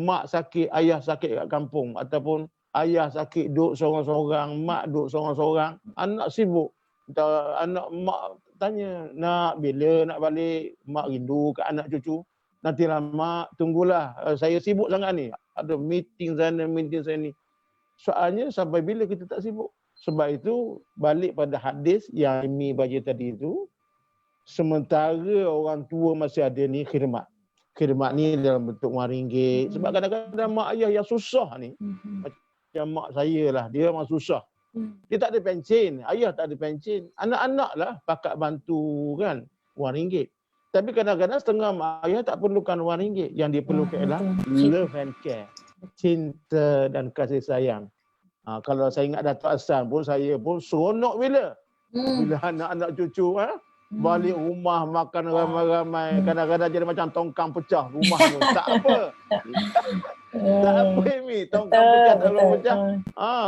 Mak sakit, ayah sakit kat kampung. Ataupun ayah sakit, duduk seorang-seorang, mak duduk seorang-seorang. Anak sibuk. Anak mak tanya, nak bila nak balik? Mak rindu kat anak cucu. Nantilah mak, tunggulah. Saya sibuk sangat ni. Ada meeting sana, meeting sini. Soalnya sampai bila kita tak sibuk? Sebab itu balik pada hadis yang Imi baca tadi itu, sementara orang tua masih ada ni khidmat. Khidmat ni dalam bentuk RM1. Sebab kadang-kadang mak ayah yang susah ni, macam mak saya lah, dia memang susah. Dia tak ada pencen, ayah tak ada pencen. Anak-anak lah pakat bantu kan, RM1. Tapi kadang-kadang setengah mak ayah tak perlukan RM1. Yang dia perlukan ialah love and care. Cinta dan kasih sayang. Kalau saya ingat Datuk Hassan pun, saya pun seronok bila anak-anak cucu balik rumah makan ramai-ramai. Kadang-kadang jadi macam tongkang pecah rumah tu. Tak apa. Tak apa Imi, tongkang pecah, tolong pecah.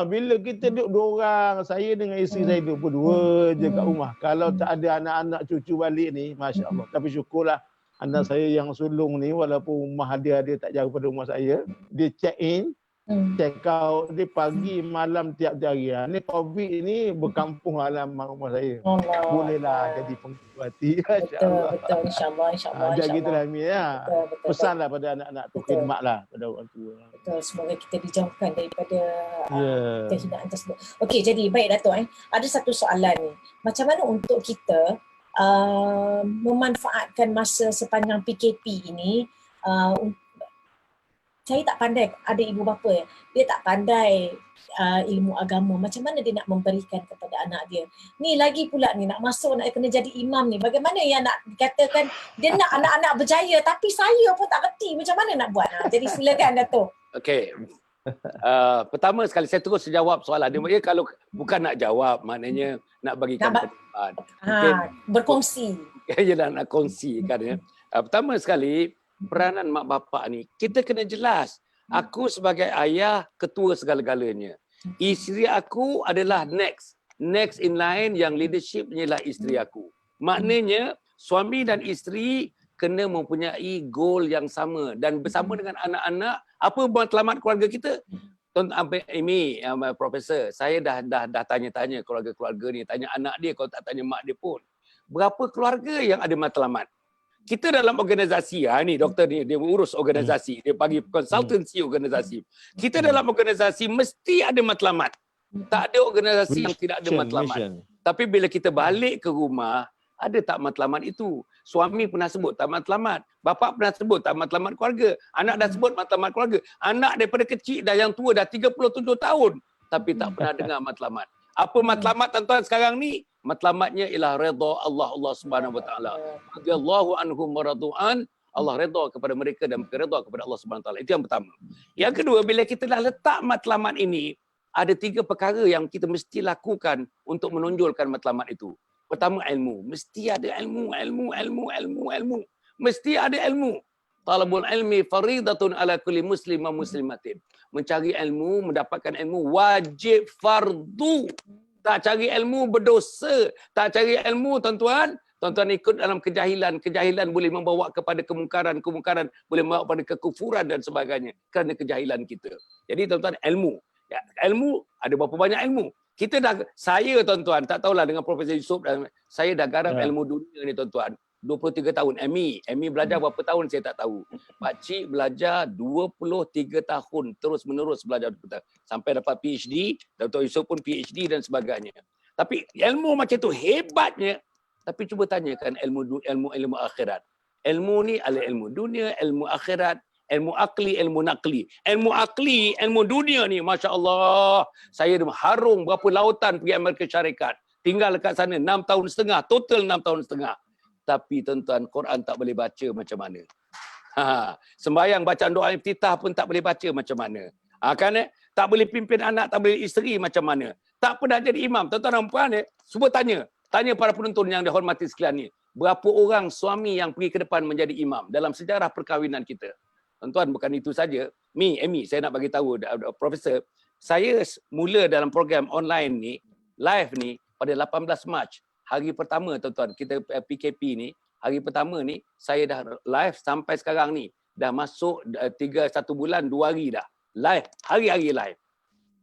Bila kita duduk dua orang, saya dengan isteri saya duduk berdua je kat rumah. Kalau tak ada anak-anak cucu balik ni, Masya Allah. Tapi syukurlah anak saya yang sulung ni, walaupun rumah dia tak jauh pada rumah saya, dia check in, check out di pagi malam tiap-tiap hari. Ni COVID ni berkampung halaman rumah saya. Bolehlah jadi penghormati. Betul. InsyaAllah. Jadi gitulah Imi ya. Pesanlah pada anak-anak tu, khidmatlah pada orang tua. Betul. Semoga kita dijauhkan daripada kehinaan tersebut. Okey, jadi baik Datuk. Ada satu soalan ni. Macam mana untuk kita memanfaatkan masa sepanjang PKP ini? Saya tak pandai, ada ibu bapa dia tak pandai ilmu agama. Macam mana dia nak memberikan kepada anak dia? Ni lagi pula ni nak masuk, nak kena jadi imam ni. Bagaimana yang nak dikatakan dia nak anak-anak berjaya, tapi saya pun tak reti macam mana nak buat. Jadi silakan Datuk. Okey. Pertama sekali saya terus jawab soalan dia. Kalau bukan nak jawab, maknanya nak bagikan pendapat. Berkongsi. Yalah, nak kongsikan ya. Pertama sekali, peranan mak bapak ni, kita kena jelas. Aku sebagai ayah, ketua segala-galanya. Isteri aku adalah next in line, yang leadershipnya ialah isteri aku. Maknanya, suami dan isteri kena mempunyai goal yang sama. Dan bersama dengan anak-anak, apa matlamat keluarga kita? Tuan Amy, Profesor, saya dah tanya-tanya keluarga-keluarga ni, tanya anak dia, kalau tak tanya mak dia pun. Berapa keluarga yang ada matlamat? Kita dalam organisasi, ni doktor ni, dia urus organisasi, dia bagi konsultansi organisasi. Kita dalam organisasi mesti ada matlamat. Tak ada organisasi yang tidak ada matlamat. Tapi bila kita balik ke rumah, ada tak matlamat itu? Suami pernah sebut tak matlamat. Bapa pernah sebut tak matlamat keluarga. Anak dah sebut matlamat keluarga. Anak daripada kecil dah yang tua dah 37 tahun. Tapi tak pernah dengar matlamat. Apa matlamat tuan-tuan sekarang ni? Matlamatnya ialah redha Allah Subhanahu Wa Taala. Radhiyallahu anhum wa radu'an. Allah redha kepada mereka dan mereka redha kepada Allah Subhanahu Wa Taala. Itu yang pertama. Yang kedua, bila kita dah letak matlamat ini, ada 3 perkara yang kita mesti lakukan untuk menonjolkan matlamat itu. Pertama, ilmu. Mesti ada ilmu. Mesti ada ilmu. Talabul ilmi faridatun ala kulli muslim wa muslimatin. Mencari ilmu, mendapatkan ilmu wajib fardu. Tak cari ilmu berdosa. Tak cari ilmu tuan-tuan ikut dalam kejahilan. Kejahilan boleh membawa kepada kemungkaran. Kemungkaran boleh membawa kepada kekufuran dan sebagainya. Kerana kejahilan kita. Jadi tuan-tuan, ilmu. Ya, ilmu, ada berapa banyak ilmu? Saya tuan-tuan, tak tahulah dengan Profesor Yusof, saya dah garap ilmu dunia ni tuan-tuan. 23 tahun. Amy belajar berapa tahun saya tak tahu. Pakcik belajar 23 tahun terus-menerus belajar sampai dapat PhD, Dr. Yusof pun PhD dan sebagainya. Tapi ilmu macam tu hebatnya. Tapi cuba tanyakan ilmu akhirat. Ilmu ni ada ilmu dunia, ilmu akhirat, ilmu akli, ilmu nakli. Ilmu akli, ilmu dunia ni masya-Allah. Saya dah harung berapa lautan pergi Amerika Syarikat. Tinggal dekat sana 6 tahun setengah, total 6 tahun setengah. Tapi tuan-tuan, Quran tak boleh baca macam mana. Sembahyang bacaan doa iftitah pun tak boleh baca macam mana. Tak boleh pimpin anak, tak boleh isteri macam mana. Tak pernah jadi imam. Tuan-tuan dan puan, cuba tanya para penonton yang dihormati sekalian ni, berapa orang suami yang pergi ke depan menjadi imam dalam sejarah perkahwinan kita? Tuan-tuan, bukan itu saja. Amy, saya nak bagi tahu, Profesor, saya mula dalam program online ni, live ni pada 18 Mac. Hari pertama tuan-tuan, kita PKP ni, hari pertama ni, saya dah live sampai sekarang ni. Dah masuk 1 bulan, 2 hari dah. Live, hari-hari live.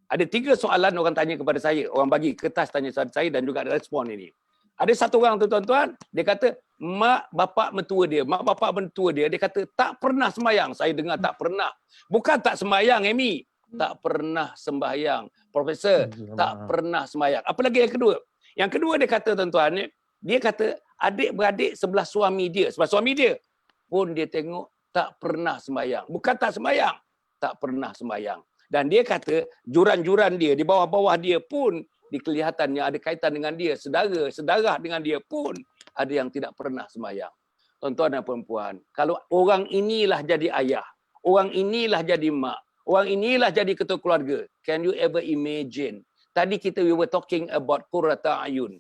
Ada 3 soalan orang tanya kepada saya. Orang bagi kertas tanya saya dan juga ada respon ini. Ada satu orang tuan-tuan, dia kata, mak bapak mentua dia, dia kata, tak pernah sembahyang. Saya dengar tak pernah. Bukan tak sembahyang, Amy. Tak pernah sembahyang. Profesor, tak pernah sembahyang. Apa lagi yang kedua? Yang kedua dia kata tuan-tuan, dia kata adik-beradik sebelah suami dia pun dia tengok tak pernah sembahyang. Bukan tak sembahyang, tak pernah sembahyang. Dan dia kata juran-juran dia di bawah-bawah dia pun dikelihatannya ada kaitan dengan dia, saudara dengan dia pun ada yang tidak pernah sembahyang. Tuan-tuan dan puan-puan, kalau orang inilah jadi ayah, orang inilah jadi mak, orang inilah jadi ketua keluarga, can you ever imagine? Tadi we were talking about qurrata ayun.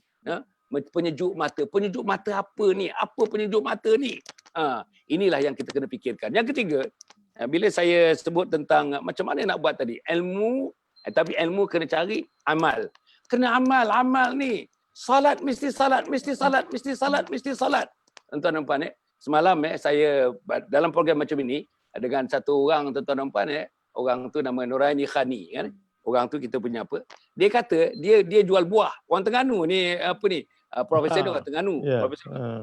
Penyejuk mata. Penyejuk mata apa ni? Apa penyejuk mata ni? Inilah yang kita kena fikirkan. Yang ketiga, bila saya sebut tentang macam mana nak buat tadi. Ilmu, tapi ilmu kena cari amal. Kena amal ni. Salat mesti salat. Tuan-tuan dan puan, semalam saya dalam program macam ini, dengan satu orang tuan-tuan dan puan, orang tu nama Nuraini Khani kan. Orang tu kita punya apa? Dia kata dia jual buah. Orang Terengganu ni Profesor orang Terengganu.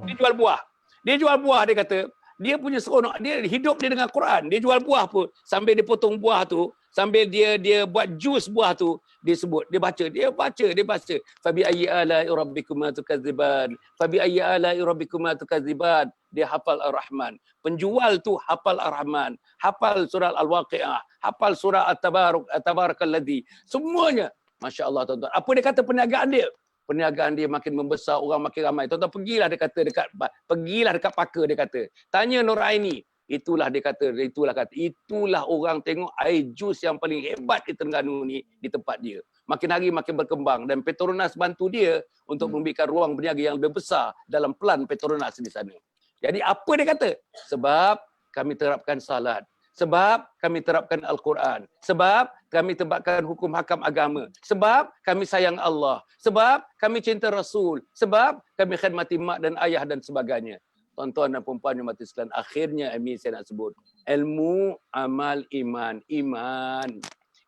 Dia jual buah. Dia kata dia punya seronok, dia hidup dia dengan Quran. Dia jual buah pun sambil dia potong buah tu, sambil dia buat jus buah tu, dia sebut, dia baca. Fabi ayyi ala'i rabbikuma tukadziban. Fabi ayyi ala'i rabbikuma tukadziban. Dia hafal Ar-Rahman. Penjual tu hafal Ar-Rahman, hafal surah Al-Waqi'ah, hafal surah At-Tabarakalladzi. Semuanya. Masya Allah tuan-tuan. Apa dia kata perniagaan dia? Perniagaan dia makin membesar, orang makin ramai. Tuan-tuan, pergilah dekat pakar dia kata. Tanya Nuraini. Itulah orang tengok air jus yang paling hebat di Terengganu ni di tempat dia. Makin hari makin berkembang dan Petronas bantu dia untuk memberikan ruang berniaga yang lebih besar dalam pelan Petronas di sana. Jadi apa dia kata? Sebab kami terapkan salat. Sebab kami terapkan Al-Quran. Sebab kami terapkan hukum hakam agama. Sebab kami sayang Allah. Sebab kami cinta Rasul. Sebab kami khidmati mak dan ayah dan sebagainya. Tuan-tuan dan puan-puan yang mati sekalian, akhirnya saya nak sebut. Ilmu, amal, iman.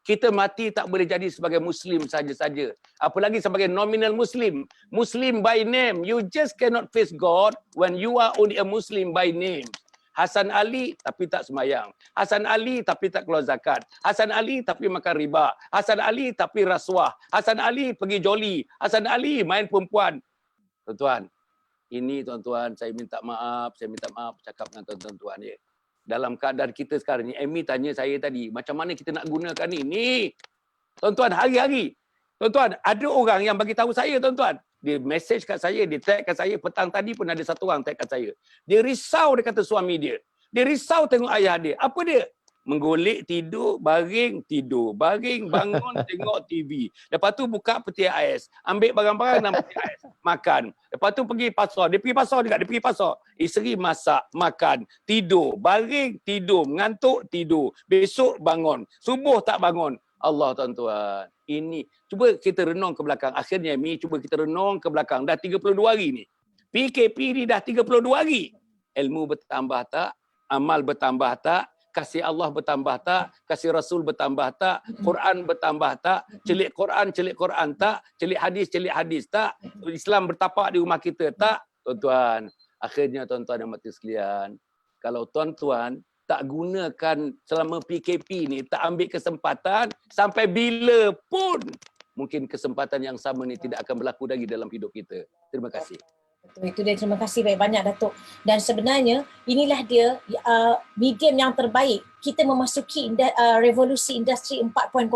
Kita mati tak boleh jadi sebagai Muslim saja-saja. Apalagi sebagai nominal Muslim. Muslim by name. You just cannot face God when you are only a Muslim by name. Hasan Ali tapi tak sembahyang. Hasan Ali tapi tak keluar zakat. Hasan Ali tapi makan riba. Hasan Ali tapi rasuah. Hasan Ali pergi joli. Hasan Ali main perempuan. Tuan-tuan, ini tuan-tuan, saya minta maaf cakap dengan tuan-tuan ya. Dalam keadaan kita sekarang ni, Amy tanya saya tadi, macam mana kita nak gunakan ini? Tuan-tuan, hari-hari Tuan-tuan, ada orang yang bagi tahu saya, tuan-tuan. Dia message kat saya, dia tag kat saya. Petang tadi pun ada satu orang tag kat saya. Dia risau, dia kata suami dia. Dia risau tengok ayah dia. Apa dia? Menggolek, tidur, baring, tidur. Baring, bangun, tengok TV. Lepas tu buka peti ais. Ambil barang-barang dalam peti ais. Makan. Lepas tu pergi pasar. Dia pergi pasar juga. Dia pergi pasar. Isteri masak, makan, tidur. Baring, tidur. Mengantuk, tidur. Besok bangun. Subuh tak bangun. Allah, tuan-tuan. Ini. Cuba kita renung ke belakang. Akhirnya, cuba kita renung ke belakang. Dah 32 hari ni. PKP ni dah 32 hari. Ilmu bertambah tak? Amal bertambah tak? Kasih Allah bertambah tak? Kasih Rasul bertambah tak? Quran bertambah tak? Celik Quran tak? Celik hadis tak? Islam bertapak di rumah kita tak? Tuan-tuan, akhirnya tuan-tuan yang mati sekalian, kalau tuan-tuan tak gunakan selama PKP ni, tak ambil kesempatan, sampai bila pun mungkin kesempatan yang sama ni tidak akan berlaku lagi dalam hidup kita. Terima kasih. Betul, itu dia. Terima kasih banyak-banyak Datuk. Dan sebenarnya inilah dia medium yang terbaik. Kita memasuki revolusi industri 4.0.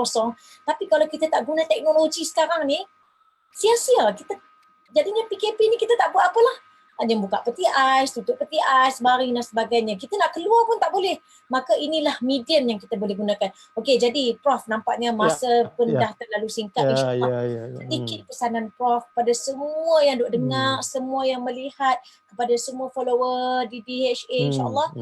Tapi kalau kita tak guna teknologi sekarang ni, sia-sia. Jadinya PKP ni kita tak buat apalah. Hanya buka peti ais, tutup peti ais, baring dan sebagainya. Kita nak keluar pun tak boleh. Maka inilah medium yang kita boleh gunakan. Okey, jadi Prof, nampaknya masa pun dah terlalu singkat. InsyaAllah sedikit pesanan Prof pada semua yang duk dengar, semua yang melihat, kepada semua follower di DHA, insyaAllah.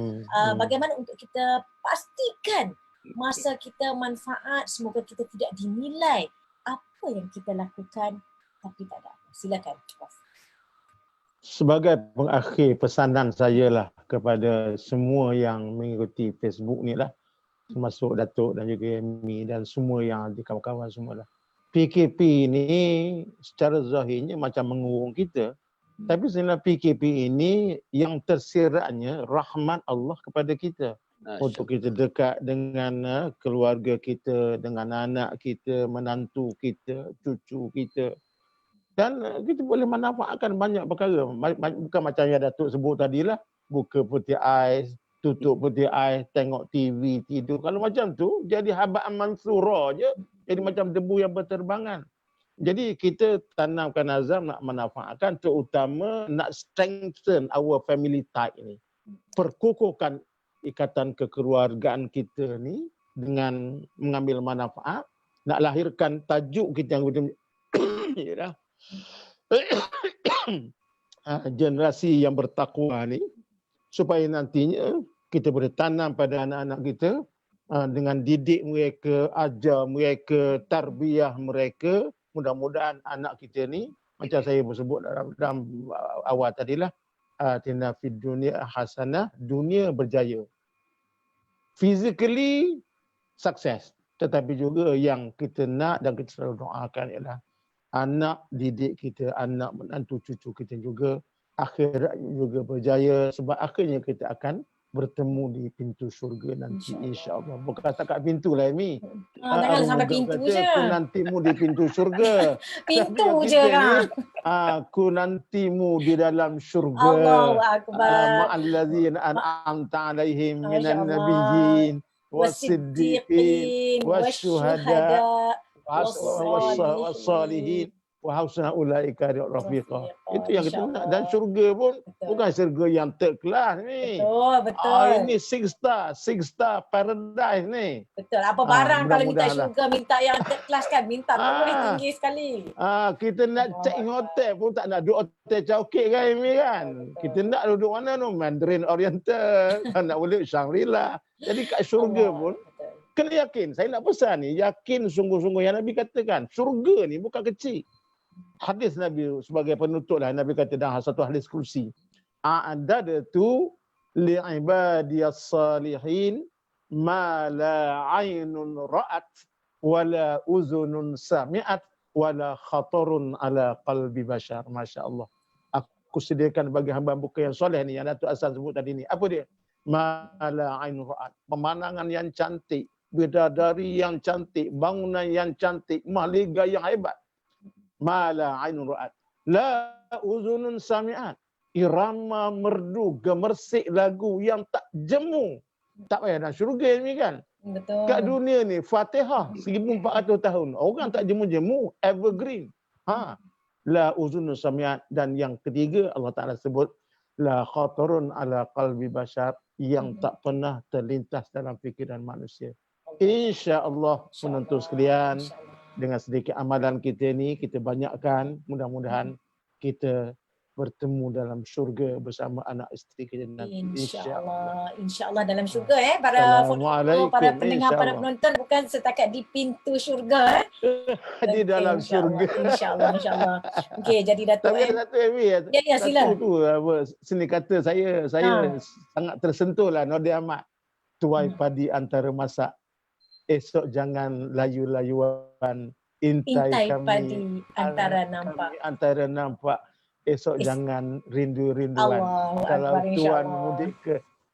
Bagaimana untuk kita pastikan masa kita manfaat, semoga kita tidak dinilai apa yang kita lakukan tapi tak ada apa. Silakan Prof. Sebagai pengakhir, pesanan saya lah kepada semua yang mengikuti Facebook ni lah, termasuk Datuk dan juga Amy dan semua yang ada kawan-kawan semua lah. PKP ni secara zahirnya macam mengurung kita, tapi sebenarnya PKP ini yang tersiratnya rahmat Allah kepada kita. Untuk kita dekat dengan keluarga kita, dengan anak kita, menantu kita, cucu kita. Dan kita boleh manfaatkan banyak perkara. Bukan macam yang Datuk sebut tadilah, buka peti ais, tutup peti ais, tengok TV, tidur. Kalau macam tu, jadi haba'an mansura je. Jadi macam debu yang berterbangan. Jadi kita tanamkan azam nak manfaatkan, terutama nak strengthen our family tie ini. Perkukuhkan ikatan kekeluargaan kita ni dengan mengambil manfaat, nak lahirkan tajuk kita yang ialah generasi yang bertakwa ni, supaya nantinya kita boleh tanam pada anak-anak kita dengan didik mereka, ajar mereka, tarbiyah mereka. Mudah-mudahan anak kita ni, macam saya bersebut dalam awal tadilah, atina fid dunya hasanah, dunia berjaya. Physically sukses, tetapi juga yang kita nak dan kita selalu doakan ialah anak didik kita, anak menantu cucu kita juga akhirat juga berjaya, sebab akhirnya kita akan bertemu di pintu syurga nanti insya-Allah. Bukan setakat pintu lah Amy. Jangan sampai pintu je. Aku nantimu di pintu syurga. Pintu je kan. Aku nantimu di dalam syurga. Allahu akbar. Ma'allazina an'amta 'alaihim minan nabiyyin was-siddiqin wasyuhada wassalihin wa husna ulaika rafiqa. Itu yang kita nak. Dan syurga pun bukan syurga yang third class ni. Betul. Ini six star paradise ni. Betul. Apa barang kalau minta syurga, minta yang third class kan, minta tinggi sekali. Kita nak check in hotel pun tak nak duduk hotel Chowkit kan Amy kan. Kita nak duduk mana tu? Mandarin Oriental. Nak boleh Shangri-La. Jadi kat syurga pun kena yakin. Saya nak pesan ni, yakin sungguh-sungguh yang Nabi katakan, syurga ni bukan kecil. Hadis Nabi sebagai penutup lah, Nabi kata dalam satu hadis kursi, a'dadtu li'ibadiyas salihin ma la 'ainun ra'at wa la uzunun sami'at wa la khatarun ala qalbi bashar. Masya-Allah. Aku sediakan bagi hamba bukan yang soleh ni, yang Datuk Hasan sebut tadi ni. Apa dia? Ma la 'ainun ra'at. Pemandangan yang cantik, bidadari yang cantik, bangunan yang cantik, mahligai yang hebat. Mala ainun ra'at. La uzunun sami'at. Irama merdu, gemersik lagu yang tak jemu. Tak payah nak syurga ni kan. Betul. Kat dunia ni Fatihah 1400 tahun. Orang tak jemu-jemu, evergreen. La uzunun samiat, dan yang ketiga Allah Taala sebut la khatarun ala qalbi bashar, yang tak pernah terlintas dalam fikiran manusia. Insya-Allah penonton sekalian, dengan sedikit amalan kita ni kita banyakkan, mudah-mudahan kita bertemu dalam syurga bersama anak isteri kita nanti. InsyaAllah. InsyaAllah dalam syurga para follower, para pendengar, para penonton, bukan setakat di pintu syurga di dalam syurga. InsyaAllah, insyaAllah. Okey, jadi Datuk Satu Amy, ya, sila. Satu tu seni kata saya sangat tersentuh lah Nordin Ahmad. Tuai padi antara masak, esok jangan layu-layuan, intai kami padi antara nampak. Antara nampak, esok jangan rindu-rinduan.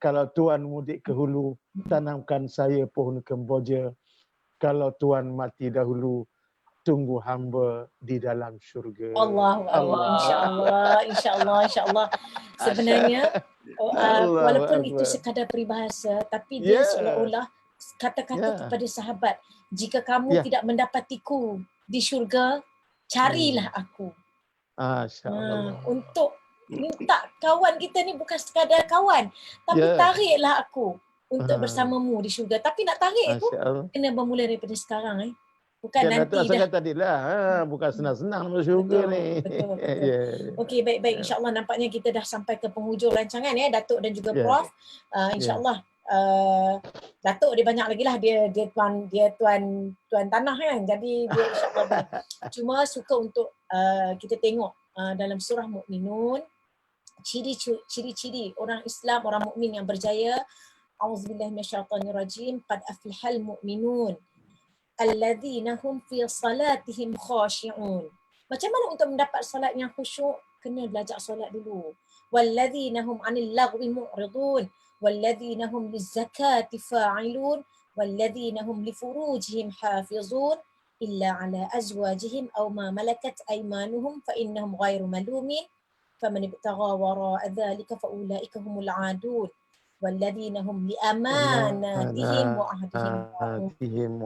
Kalau tuan mudik ke hulu, tanamkan saya pohon kemboja. Kalau tuan mati dahulu, tunggu hamba di dalam syurga. Allah. InsyaAllah. Sebenarnya walaupun itu sekadar peribahasa, tapi dia seolah-olah kata-kata kepada sahabat, jika kamu tidak mendapatiku di syurga, carilah aku. Untuk minta kawan kita ni bukan sekadar kawan, tapi tariklah aku untuk bersamamu di syurga. Tapi nak tarik tu kena bermula daripada sekarang. Bukan nanti dah. Tadilah, bukan senang-senang masuk syurga ni. Betul. Okey, baik. InsyaAllah nampaknya kita dah sampai ke penghujung rancangan Datuk dan juga Prof. InsyaAllah Datuk dia banyak lagi lah, dia tuan tanah kan, jadi dia insyaAllah cuma suka untuk kita tengok dalam surah Mukminun ciri-ciri orang Islam, orang mukmin yang berjaya. Auzubillahi minasyaitonirrajim. Qad aflahal mu'minun alladzina hum fi salatihim khashi'un. Macam mana untuk mendapat solat yang khusyuk? Kena belajar solat dulu. Walladzina hum 'anil lagwi mu'ridun walladzina hum lizakati fa'ilun walladzina hum lifurujihim hafizun illa 'ala azwajihim aw ma malakat aymanuhum fa innahum ghairu malumin faman ibtagha wara'a dzalika fa ulaika humul 'adun walladzina hum li amanatihim wa ahdihim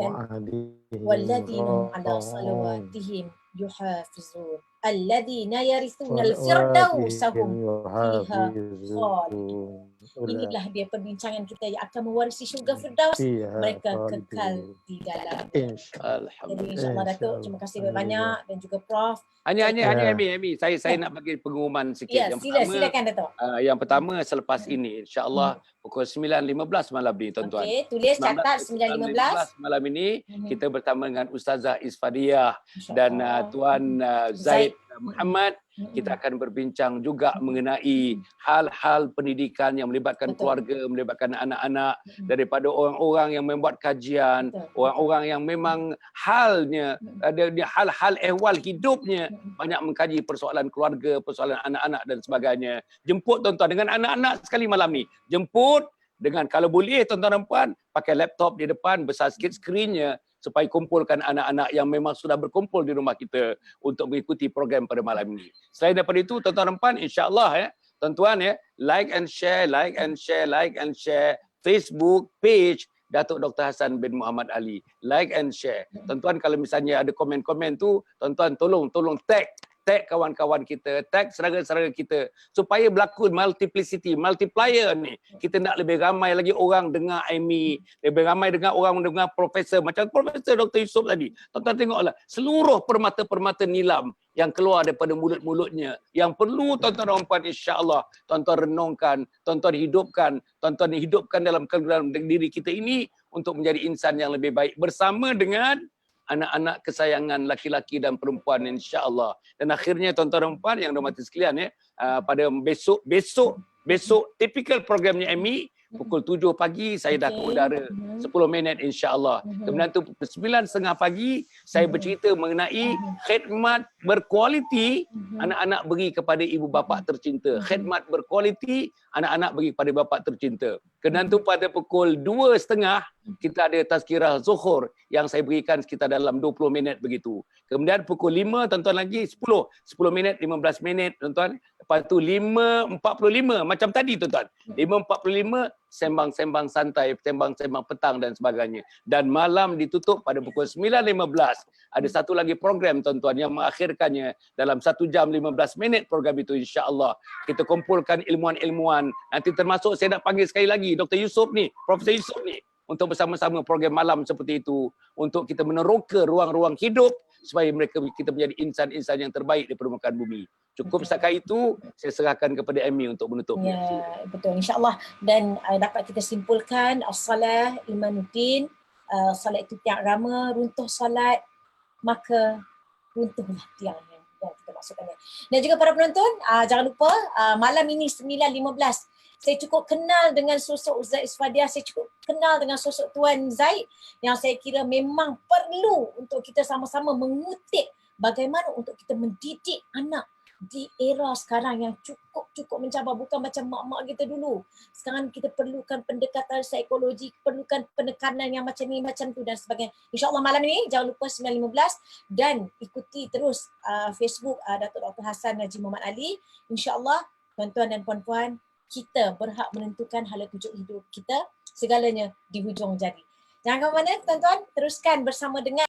walladzina hum 'ala salawatihim yuhafizun alladzina yarithuna al-firdausa hum fiha khalidun. Inilah dia perbincangan kita yang akan mewarisi syurga Firdaus. Mereka kekal di dalam. Jadi insyaAllah Datuk, terima kasih banyak dan juga Prof. Hanya Amy, saya nak bagi pengumuman sikit. Yang silakan Datuk. Yang pertama selepas ini insya-Allah pukul 9.15 malam ni tuan-tuan. Okey, tulis catat 9.15 malam ini kita bersama dengan Ustazah Isfadiah dan Tuan Zaid Muhammad. Kita akan berbincang juga mengenai hal-hal pendidikan yang melibatkan keluarga, melibatkan anak-anak, daripada orang-orang yang membuat kajian, orang-orang yang memang halnya ada hal-hal ehwal hidupnya banyak mengkaji persoalan keluarga, persoalan anak-anak dan sebagainya. Jemput tuan-tuan dengan anak-anak sekali malam ni. Jemput dengan, kalau boleh tuan-tuan dan puan, pakai laptop di depan, besar sikit skrinnya, supaya kumpulkan anak-anak yang memang sudah berkumpul di rumah kita untuk mengikuti program pada malam ini. Selain daripada itu, tuan-tuan dan puan, insya-Allah tuan-tuan like and share Facebook page Datuk Dr. Hassan bin Muhammad Ali. Like and share. Tuan-tuan kalau misalnya ada komen-komen tu, tuan-tuan tolong tag kawan-kawan kita, tag saudara-saudara kita supaya berlaku multiplier ni. Kita nak lebih ramai lagi orang dengar Amy, lebih ramai dengar orang dengar profesor macam Profesor Dr. Yusof tadi. Tuan-tuan tengoklah seluruh permata-permata nilam yang keluar daripada mulut-mulutnya yang perlu tuan-tuan dan puan insya-Allah tuan-tuan renungkan, tuan-tuan hidupkan dalam diri kita ini untuk menjadi insan yang lebih baik bersama dengan anak-anak kesayangan laki-laki dan perempuan insya-Allah. Dan akhirnya tuan-tuan dan puan yang dirahmati sekalian pada besok tipikal programnya Amy pukul 7 pagi saya dah ke udara 10 minit insya-Allah. Kemudian tu 9.30 pagi saya bercerita mengenai khidmat berkualiti anak-anak beri kepada ibu bapa tercinta. Khidmat berkualiti anak-anak beri kepada bapa tercinta. Kemudian tu pada pukul 2.30 kita ada tazkirah Zuhur yang saya berikan sekitar dalam 20 minit begitu. Kemudian pukul 5 tuan-tuan lagi 10 minit 15 minit tuan-tuan. Lepas tu 5.45 macam tadi tuan-tuan. 5.45 sembang-sembang santai, sembang-sembang petang dan sebagainya. Dan malam ditutup pada pukul 9.15. Ada satu lagi program tuan-tuan yang mengakhirkannya dalam 1 jam 15 minit program itu, insya-Allah. Kita kumpulkan ilmuwan-ilmuwan. Nanti termasuk saya nak panggil sekali lagi Dr. Yusof ni, Profesor Yusof ni, untuk bersama-sama program malam seperti itu untuk kita meneroka ruang-ruang hidup supaya kita menjadi insan-insan yang terbaik di permukaan bumi. Cukup setakat itu, saya serahkan kepada Amy untuk menutupnya. Ya, betul, insya-Allah. Dan dapat kita simpulkan as-salah imanuddin, salat itu tiang agama, runtuh salat maka runtuhlah tiangnya. Ya, kita maksudkannya. Dan juga para penonton, jangan lupa malam ini 9.15 saya cukup kenal dengan sosok Zaid Isfadiah, saya cukup kenal dengan sosok Tuan Zaid yang saya kira memang perlu untuk kita sama-sama mengutip bagaimana untuk kita mendidik anak di era sekarang yang cukup mencabar, bukan macam mak-mak kita dulu. Sekarang kita perlukan pendekatan psikologi, perlukan penekanan yang macam ni, macam tu dan sebagainya. InsyaAllah malam ni jangan lupa 9.15 dan ikuti terus Facebook Datuk Dr. Hassan Najib Muhammad Ali. InsyaAllah tuan-tuan dan puan-puan, kita berhak menentukan hala tujuan hidup kita, segalanya di hujung jari. Jangan ke mana tuan-tuan, teruskan bersama dengan